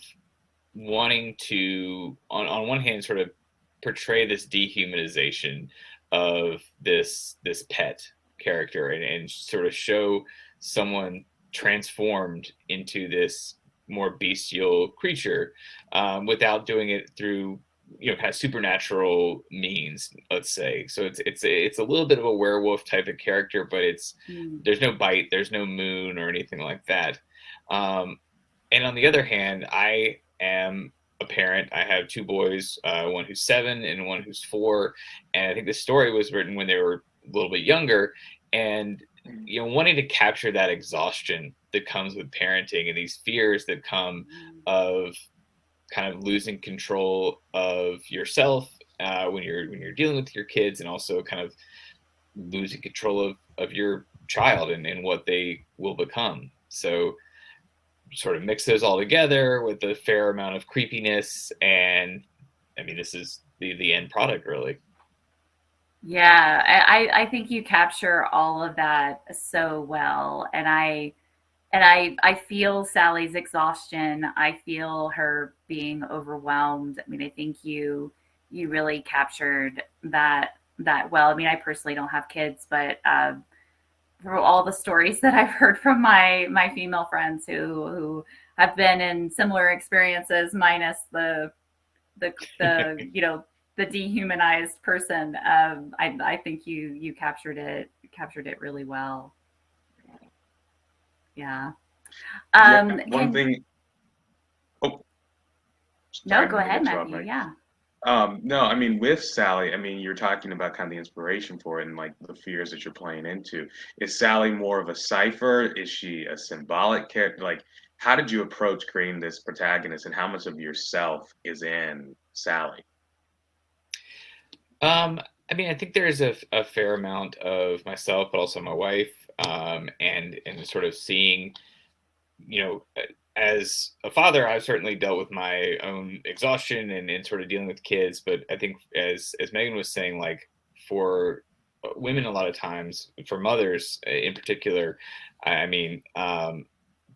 wanting to, on one hand, sort of portray this dehumanization of this pet character, and sort of show someone transformed into this more bestial creature, without doing it through, kind of supernatural means, let's say. So it's a little bit of a werewolf type of character, but there's no bite, there's no moon or anything like that. um, and on the other hand, I am a parent. I have two boys, one who's 7 and one who's 4. And I think the story was written when they were a little bit younger. And, wanting to capture that exhaustion that comes with parenting, and these fears that come of kind of losing control of yourself, when you're dealing with your kids, and also kind of losing control of your child, and what they will become. So sort of mix those all together with a fair amount of creepiness, and I mean, this is the end product, really. Yeah, I think you capture all of that so well, and I feel Sally's exhaustion. I feel her being overwhelmed. I mean, I think you really captured that well. I mean, I personally don't have kids, but through all the stories that I've heard from my female friends who have been in similar experiences, minus the the dehumanized person, I think you captured it really well. Yeah. Yeah, one Can thing. Oh, no, sorry, I go didn't mean to ahead, interrupt, Matthew. Mike. Yeah. No, I mean, with Sally, I mean, you're talking about kind of the inspiration for it and like the fears that you're playing into. Is Sally more of a cipher? Is she a symbolic character? Like, how did you approach creating this protagonist, and how much of yourself is in Sally? I mean, I think there's a fair amount of myself, but also my wife, and sort of seeing, you know, as a father, I've certainly dealt with my own exhaustion, and sort of dealing with kids. But I think, as Megan was saying, like, for women, a lot of times, for mothers in particular, I mean,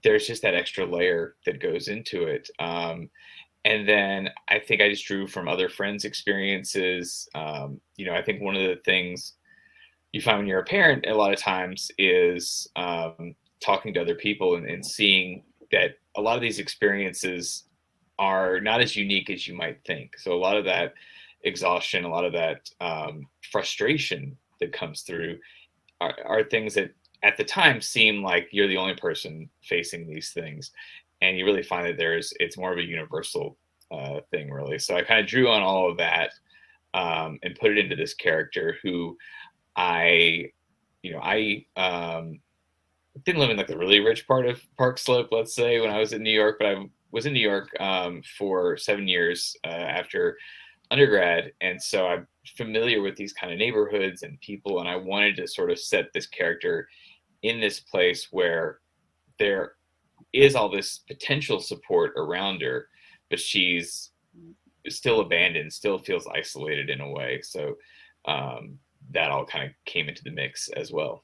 there's just that extra layer that goes into it. And then I think I just drew from other friends' experiences. I think one of the things you find when you're a parent a lot of times is, talking to other people, and seeing that a lot of these experiences are not as unique as you might think. So a lot of that exhaustion, a lot of that, frustration that comes through, are things that at the time seem like you're the only person facing these things, and you really find that it's more of a universal thing, really. So I kind of drew on all of that, and put it into this character who I, didn't live in like the really rich part of Park Slope, let's say, when I was in New York, but I was in New York, for 7 years, after undergrad, and so I'm familiar with these kind of neighborhoods and people, and I wanted to sort of set this character in this place where there is all this potential support around her, but she's still abandoned, still feels isolated in a way. So, that all kind of came into the mix as well.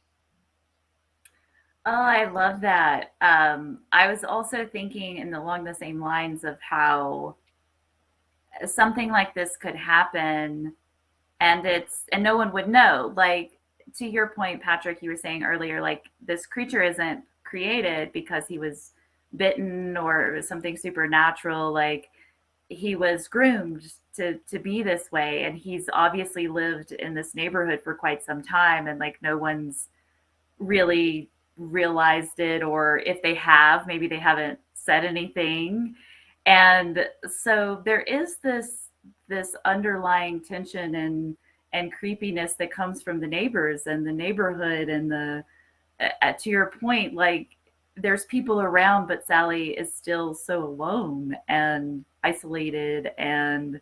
Oh, I love that. I was also thinking along the same lines of how something like this could happen, and no one would know. Like, to your point, Patrick, you were saying earlier, like, this creature isn't created because he was bitten or something supernatural. Like, he was groomed to be this way, and he's obviously lived in this neighborhood for quite some time, and like no one's really realized it, or if they have, maybe they haven't said anything. And so there is this underlying tension and creepiness that comes from the neighbors and the neighborhood, and to your point, like, there's people around, but Sally is still so alone and isolated, and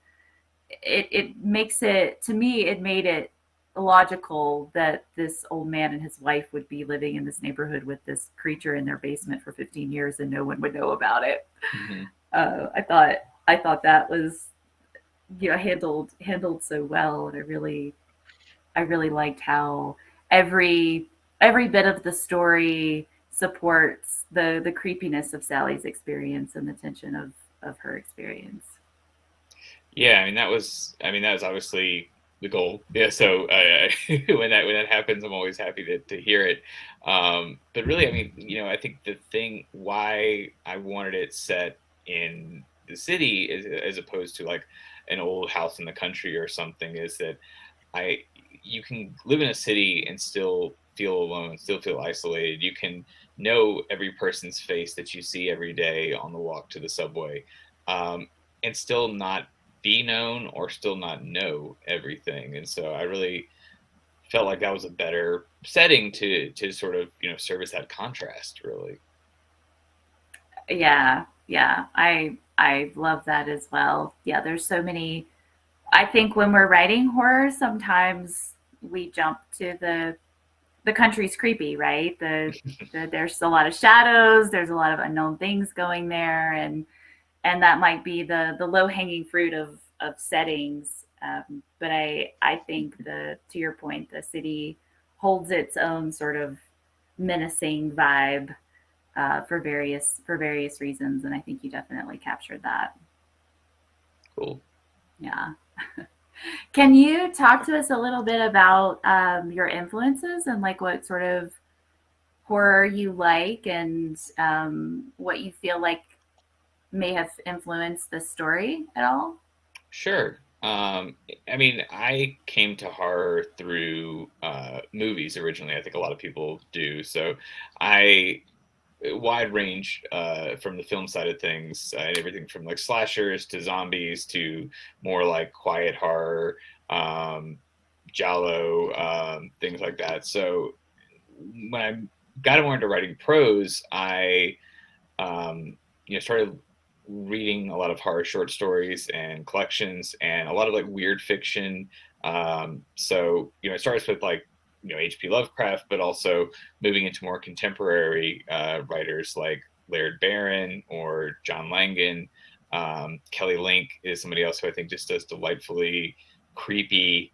it makes it, to me, it made it logical that this old man and his wife would be living in this neighborhood with this creature in their basement for 15 years and no one would know about it. Mm-hmm. I thought that was, handled so well, and I really really liked how every bit of the story supports the creepiness of Sally's experience and the tension of her experience. Yeah, that was obviously the goal. Yeah, so when that happens, I'm always happy to hear it. But really, I think the thing why I wanted it set in the city as opposed to like an old house in the country or something is that I you can live in a city and still feel alone, still feel isolated. You can know every person's face that you see every day on the walk to the subway, and still not be known or still not know everything. And so I really felt like that was a better setting to sort of service that contrast. Really, Yeah, yeah, I love that as well. Yeah, there's so many. I think when we're writing horror, sometimes we jump to the country's creepy, right? There's a lot of shadows, there's a lot of unknown things going there, and that might be the low hanging fruit of settings. But I think to your point, the city holds its own sort of menacing vibe for various reasons, and I think you definitely captured that. cool. Yeah. Can you talk to us a little bit about your influences and like what sort of horror you like and what you feel like may have influenced the story at all? Sure. I came to horror through movies originally. I think a lot of people do. So I wide range from the film side of things, everything from like slashers to zombies to more like quiet horror, um, giallo, things like that. So when I got more into writing prose, I started reading a lot of horror short stories and collections and a lot of like weird fiction. It starts with like H.P. Lovecraft, but also moving into more contemporary writers like Laird Barron or John Langan. Kelly Link is somebody else who I think just does delightfully creepy,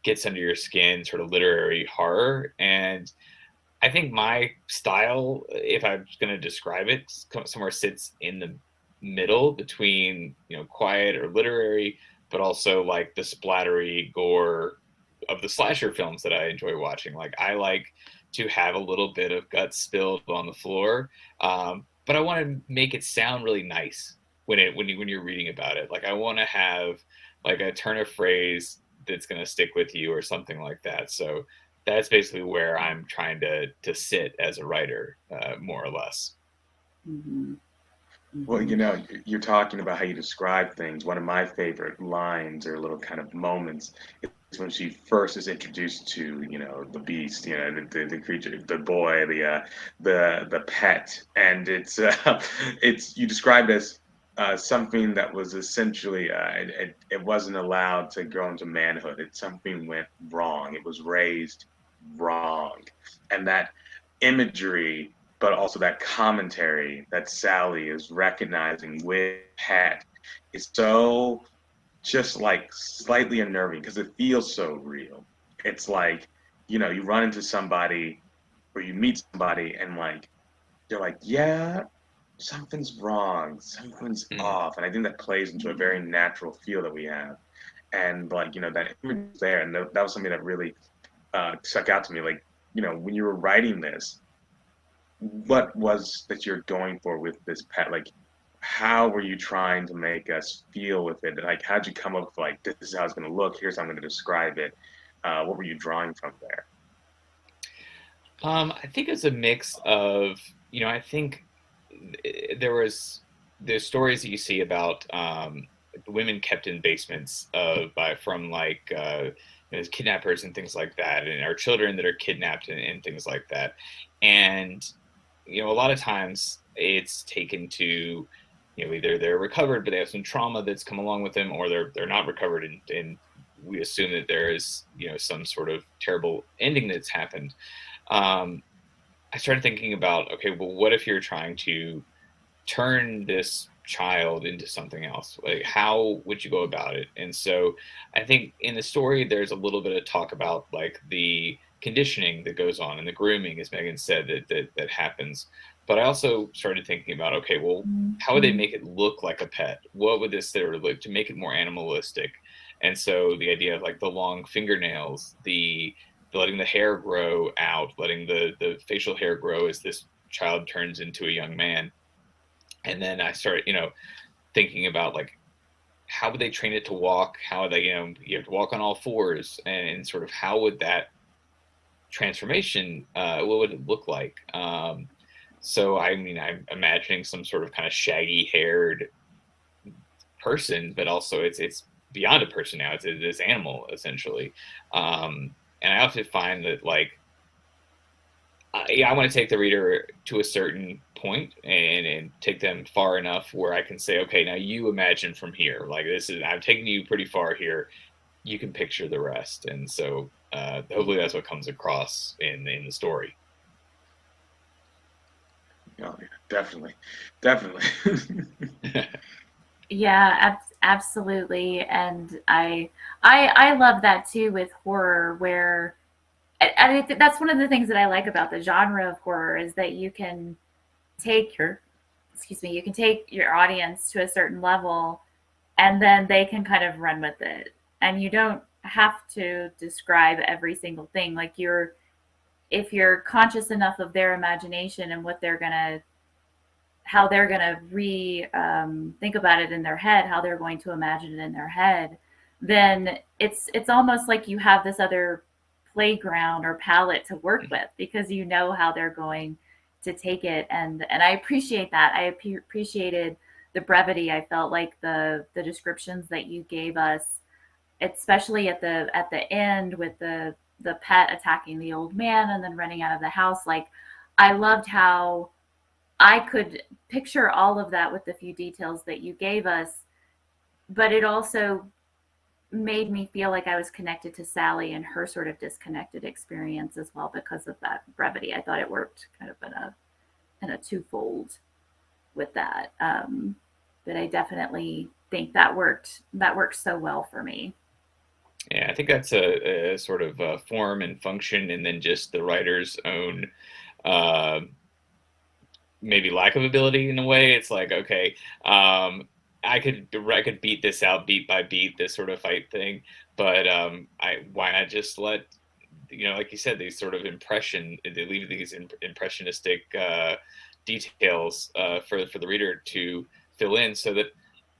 gets under your skin sort of literary horror. And I think my style, if I was going to describe it, somewhere sits in the middle between quiet or literary, but also like the splattery gore of the slasher films that I enjoy watching. Like I like to have a little bit of guts spilled on the floor, but I want to make it sound really nice when you're reading about it. Like I want to have like a turn of phrase that's going to stick with you or something like that. So that's basically where I'm trying to sit as a writer, more or less. Mm-hmm. Well, Mm-hmm. you're talking about how you describe things. One of my favorite lines or little kind of moments is when she first is introduced to, the beast, the creature, the boy, the pet, and it's you described as something that was essentially it wasn't allowed to grow into manhood. Something went wrong. It was raised wrong, and that imagery, but also that commentary that Sally is recognizing with Pat is so just like slightly unnerving because it feels so real. It's like, you run into somebody or you meet somebody and like they're like, yeah, something's wrong, something's Mm. off. And I think that plays into a very natural feel that we have. And like, that image is there. And that was something that really stuck out to me. Like, when you were writing this, what was that you're going for with this pet? Like, how were you trying to make us feel with it? Like, how'd you come up with like this is how it's going to look? Here's how I'm going to describe it. What were you drawing from there? I think it's a mix of, I think there's stories that you see about women kept in basements from like kidnappers and things like that, and our children that are kidnapped and things like that. And a lot of times it's taken to either they're recovered but they have some trauma that's come along with them, or they're not recovered, and we assume that there is some sort of terrible ending that's happened. I started thinking about, okay, well, what if you're trying to turn this child into something else? Like, how would you go about it? And so I think in the story there's a little bit of talk about like the conditioning that goes on and the grooming, as Megan said, that happens. But I also started thinking about, okay, well, how would they make it look like a pet? What would this sort of look to make it more animalistic? And so the idea of like the long fingernails, the letting the hair grow out, letting the facial hair grow as this child turns into a young man. And then I started, thinking about like, how would they train it to walk? How would they, you have to walk on all fours, and sort of how would that transformation, what would it look like? So I mean, I'm imagining some sort of kind of shaggy haired person, but also it's beyond a person now. It's this animal essentially. And I often find that like, I want to take the reader to a certain point and take them far enough where I can say, okay, now you imagine from here. Like I'm taking you pretty far here. You can picture the rest. And so hopefully that's what comes across in the story. Oh, yeah, definitely. Yeah, absolutely. And I love that too with horror, where I think that's one of the things that I like about the genre of horror is that you can take your audience to a certain level, and then they can kind of run with it, and you don't have to describe every single thing. Like if you're conscious enough of their imagination and how they're gonna think about it in their head, how they're going to imagine it in their head, then it's almost like you have this other playground or palette to work with, because you know how they're going to take it. And I appreciate that. I appreciated the brevity. I felt like the descriptions that you gave us, especially at the end with the pet attacking the old man and then running out of the house. Like, I loved how I could picture all of that with the few details that you gave us, but it also made me feel like I was connected to Sally and her sort of disconnected experience as well because of that brevity. I thought it worked kind of in a twofold with that. But I definitely think that worked so well for me. Yeah, I think that's a sort of form and function, and then just the writer's own maybe lack of ability in a way. It's like, okay, I could beat this out beat by beat, this sort of fight thing, but why not just let, like you said, these sort of they leave these impressionistic details for the reader to fill in, so that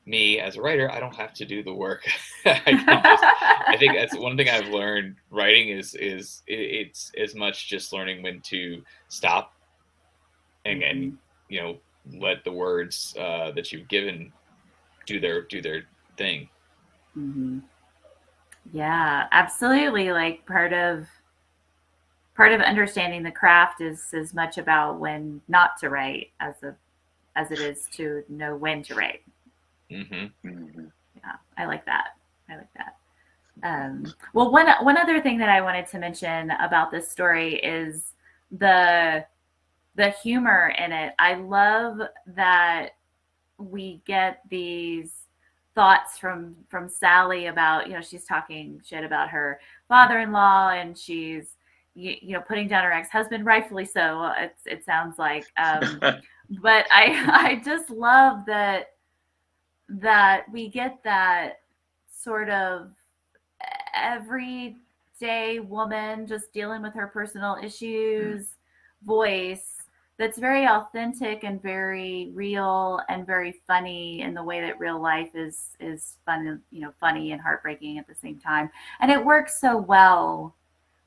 me as a writer, I don't have to do the work. I think that's one thing I've learned writing is it's as much just learning when to stop and let the words that you've given do their thing. Mm-hmm. Yeah, absolutely. Like part of understanding the craft is as much about when not to write as it is to know when to write. Mm-hmm. Yeah, I like that. Well, one other thing that I wanted to mention about this story is the humor in it. I love that we get these thoughts from Sally about, she's talking shit about her father-in-law, and she's putting down her ex-husband, rightfully so. It sounds like, but I just love that we get that sort of everyday woman just dealing with her personal issues voice that's very authentic and very real and very funny in the way that real life is fun, funny and heartbreaking at the same time. And it works so well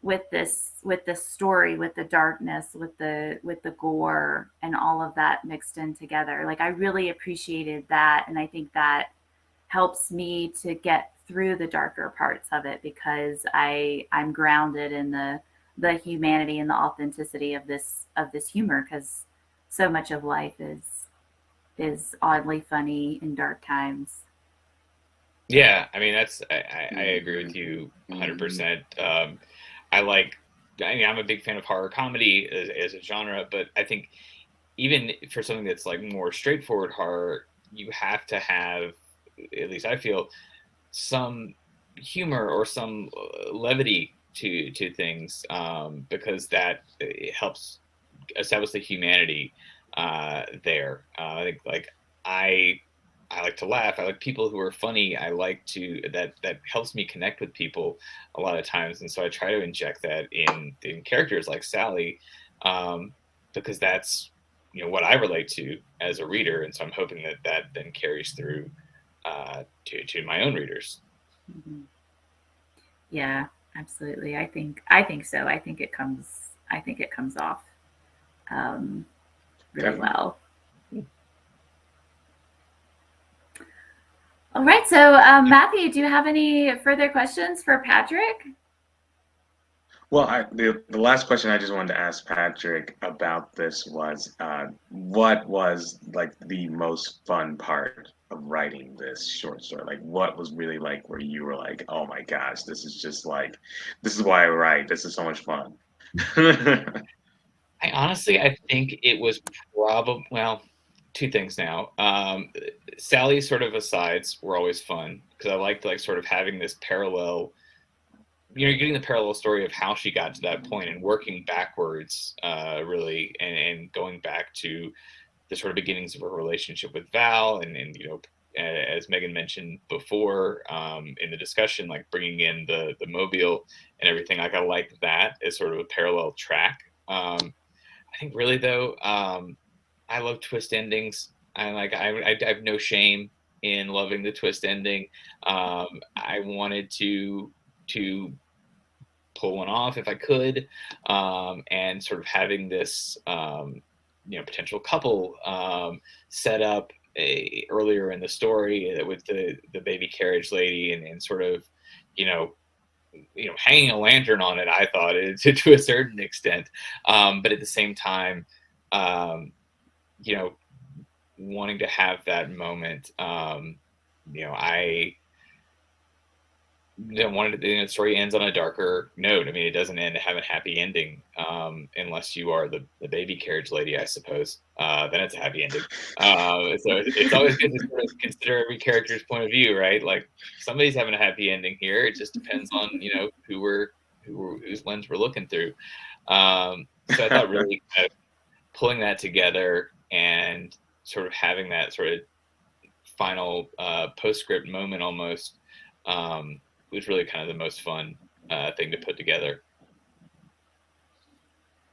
with this story, with the darkness, with the gore and all of that mixed in together. Like, I really appreciated that, and I think that helps me to get through the darker parts of it, because I'm grounded in the humanity and the authenticity of this humor, because so much of life is oddly funny in dark times. Yeah, I mean, I agree with you 100%. I'm a big fan of horror comedy as a genre, but I think even for something that's like more straightforward horror, you have to have, at least I feel, some humor or some levity to things, because that it helps establish the humanity there. I think like I I like to laugh. I like people who are funny. I like to that helps me connect with people a lot of times, and so I try to inject that in characters like Sally, um, because that's what I relate to as a reader, and so I'm hoping that that then carries through to my own readers. Mhm. Yeah, absolutely. I think so. I think it comes off really Definitely. well. All right. So, Matthew, do you have any further questions for Patrick? Well, the last question I just wanted to ask Patrick about this was, what was like the most fun part of writing this short story? Like, what was really like where you were like, oh my gosh, this is just like, this is why I write. This is so much fun. I think it was probably, well, two things now. Sally's sort of asides were always fun because I liked like sort of having this parallel. You're getting the parallel story of how she got to that point and working backwards, really, and going back to the sort of beginnings of her relationship with Val, and as Megan mentioned before, in the discussion, like bringing in the mobile and everything. Like I like that as sort of a parallel track. I think really though, I love twist endings. I have no shame in loving the twist ending. I wanted to pull one off if I could, and sort of having this potential couple set up earlier in the story with the baby carriage lady, and sort of you know hanging a lantern on it. I thought to a certain extent, but at the same time, um, you know, wanting to have that moment. I wanted the story ends on a darker note. I mean, it doesn't have a happy ending, unless you are the baby carriage lady, I suppose. Then it's a happy ending. So it's always good to sort of consider every character's point of view, right? Like somebody's having a happy ending here. It just depends on whose lens we're looking through. So I thought really kind of pulling that together and sort of having that sort of final postscript moment almost, was really kind of the most fun thing to put together.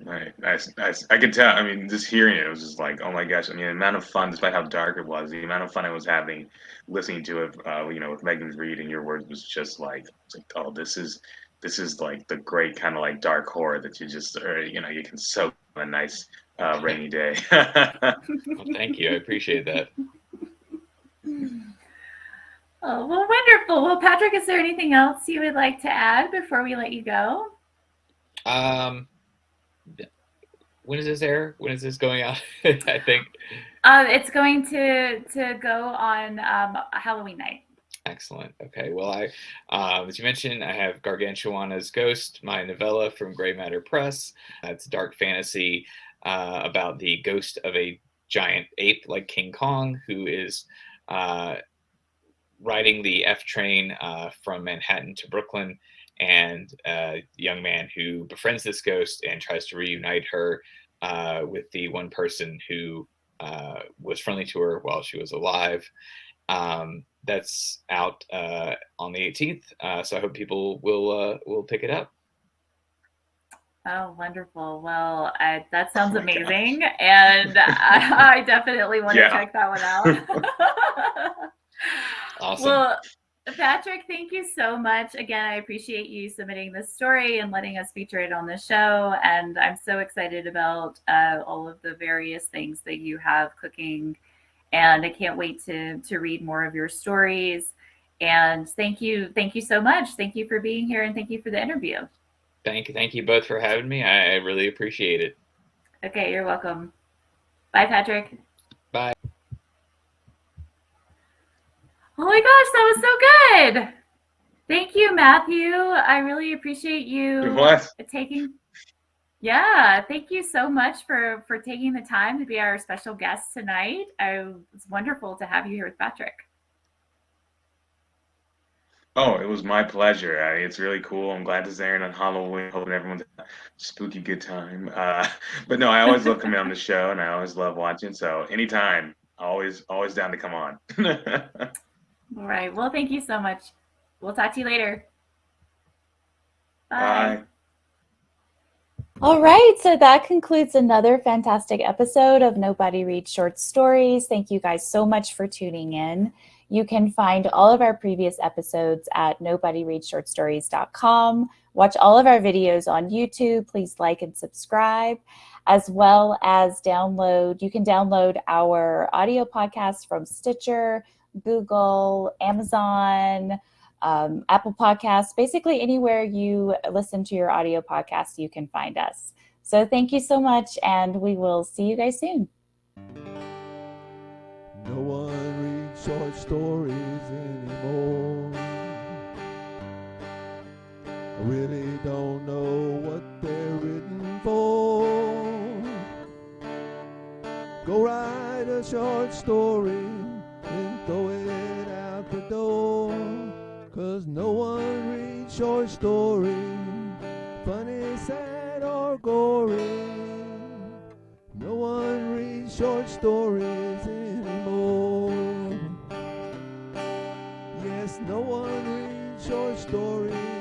Right. I could tell. I mean, just hearing it, it was just like, oh my gosh. I mean, the amount of fun, despite how dark it was, the amount of fun I was having listening to it, with Megan's read and your words was just like, it's like, oh, this is like the great kind of like dark horror that you just, or, you can soak on a nice rainy day. Well, thank you. I appreciate that. Oh, well, wonderful. Well, Patrick, is there anything else you would like to add before we let you go? Um, when is this air? When is this going out? I think. It's going to go on Halloween night. Excellent. Okay. Well, as you mentioned, I have Gargantuana's Ghost, my novella from Gray Matter Press. It's dark fantasy about the ghost of a giant ape like King Kong, who is riding the F train from Manhattan to Brooklyn, and a young man who befriends this ghost and tries to reunite her with the one person who was friendly to her while she was alive. That's out on the 18th, so I hope people will pick it up. Oh, wonderful. Well, that sounds Oh my gosh. amazing. And I definitely want to Yeah. check that one out. Awesome. Well, Patrick, thank you so much. Again, I appreciate you submitting this story and letting us feature it on the show. And I'm so excited about all of the various things that you have cooking. And I can't wait to read more of your stories. And thank you so much. Thank you for being here, and thank you for the interview. Thank you both for having me. I really appreciate it. Okay, you're welcome. Bye, Patrick. Bye. Oh my gosh, that was so good. Thank you, Matthew. I really appreciate you What? taking Yeah, thank you so much for taking the time to be our special guest tonight. It's wonderful to have you here with Patrick. Oh, it was my pleasure. It's really cool. I'm glad it's airing on Halloween. Hoping everyone's had a spooky good time. But no, I always love coming on the show, and I always love watching. So anytime, always down to come on. All right. Well, thank you so much. We'll talk to you later. Bye. Bye. All right, so that concludes another fantastic episode of Nobody Reads Short Stories. Thank you guys so much for tuning in. You can find all of our previous episodes at nobodyreadshortstories.com. Watch all of our videos on YouTube. Please like and subscribe, as well as you can download our audio podcast from Stitcher, Google, Amazon, Apple Podcasts, basically anywhere you listen to your audio podcasts, you can find us. So thank you so much, and we will see you guys soon. No one reads short stories anymore. I really don't know what they're written for. Go write a short story and throw it out the door. 'Cause no one reads short stories, funny, sad, or gory. No one reads short stories anymore. Yes, no one reads short stories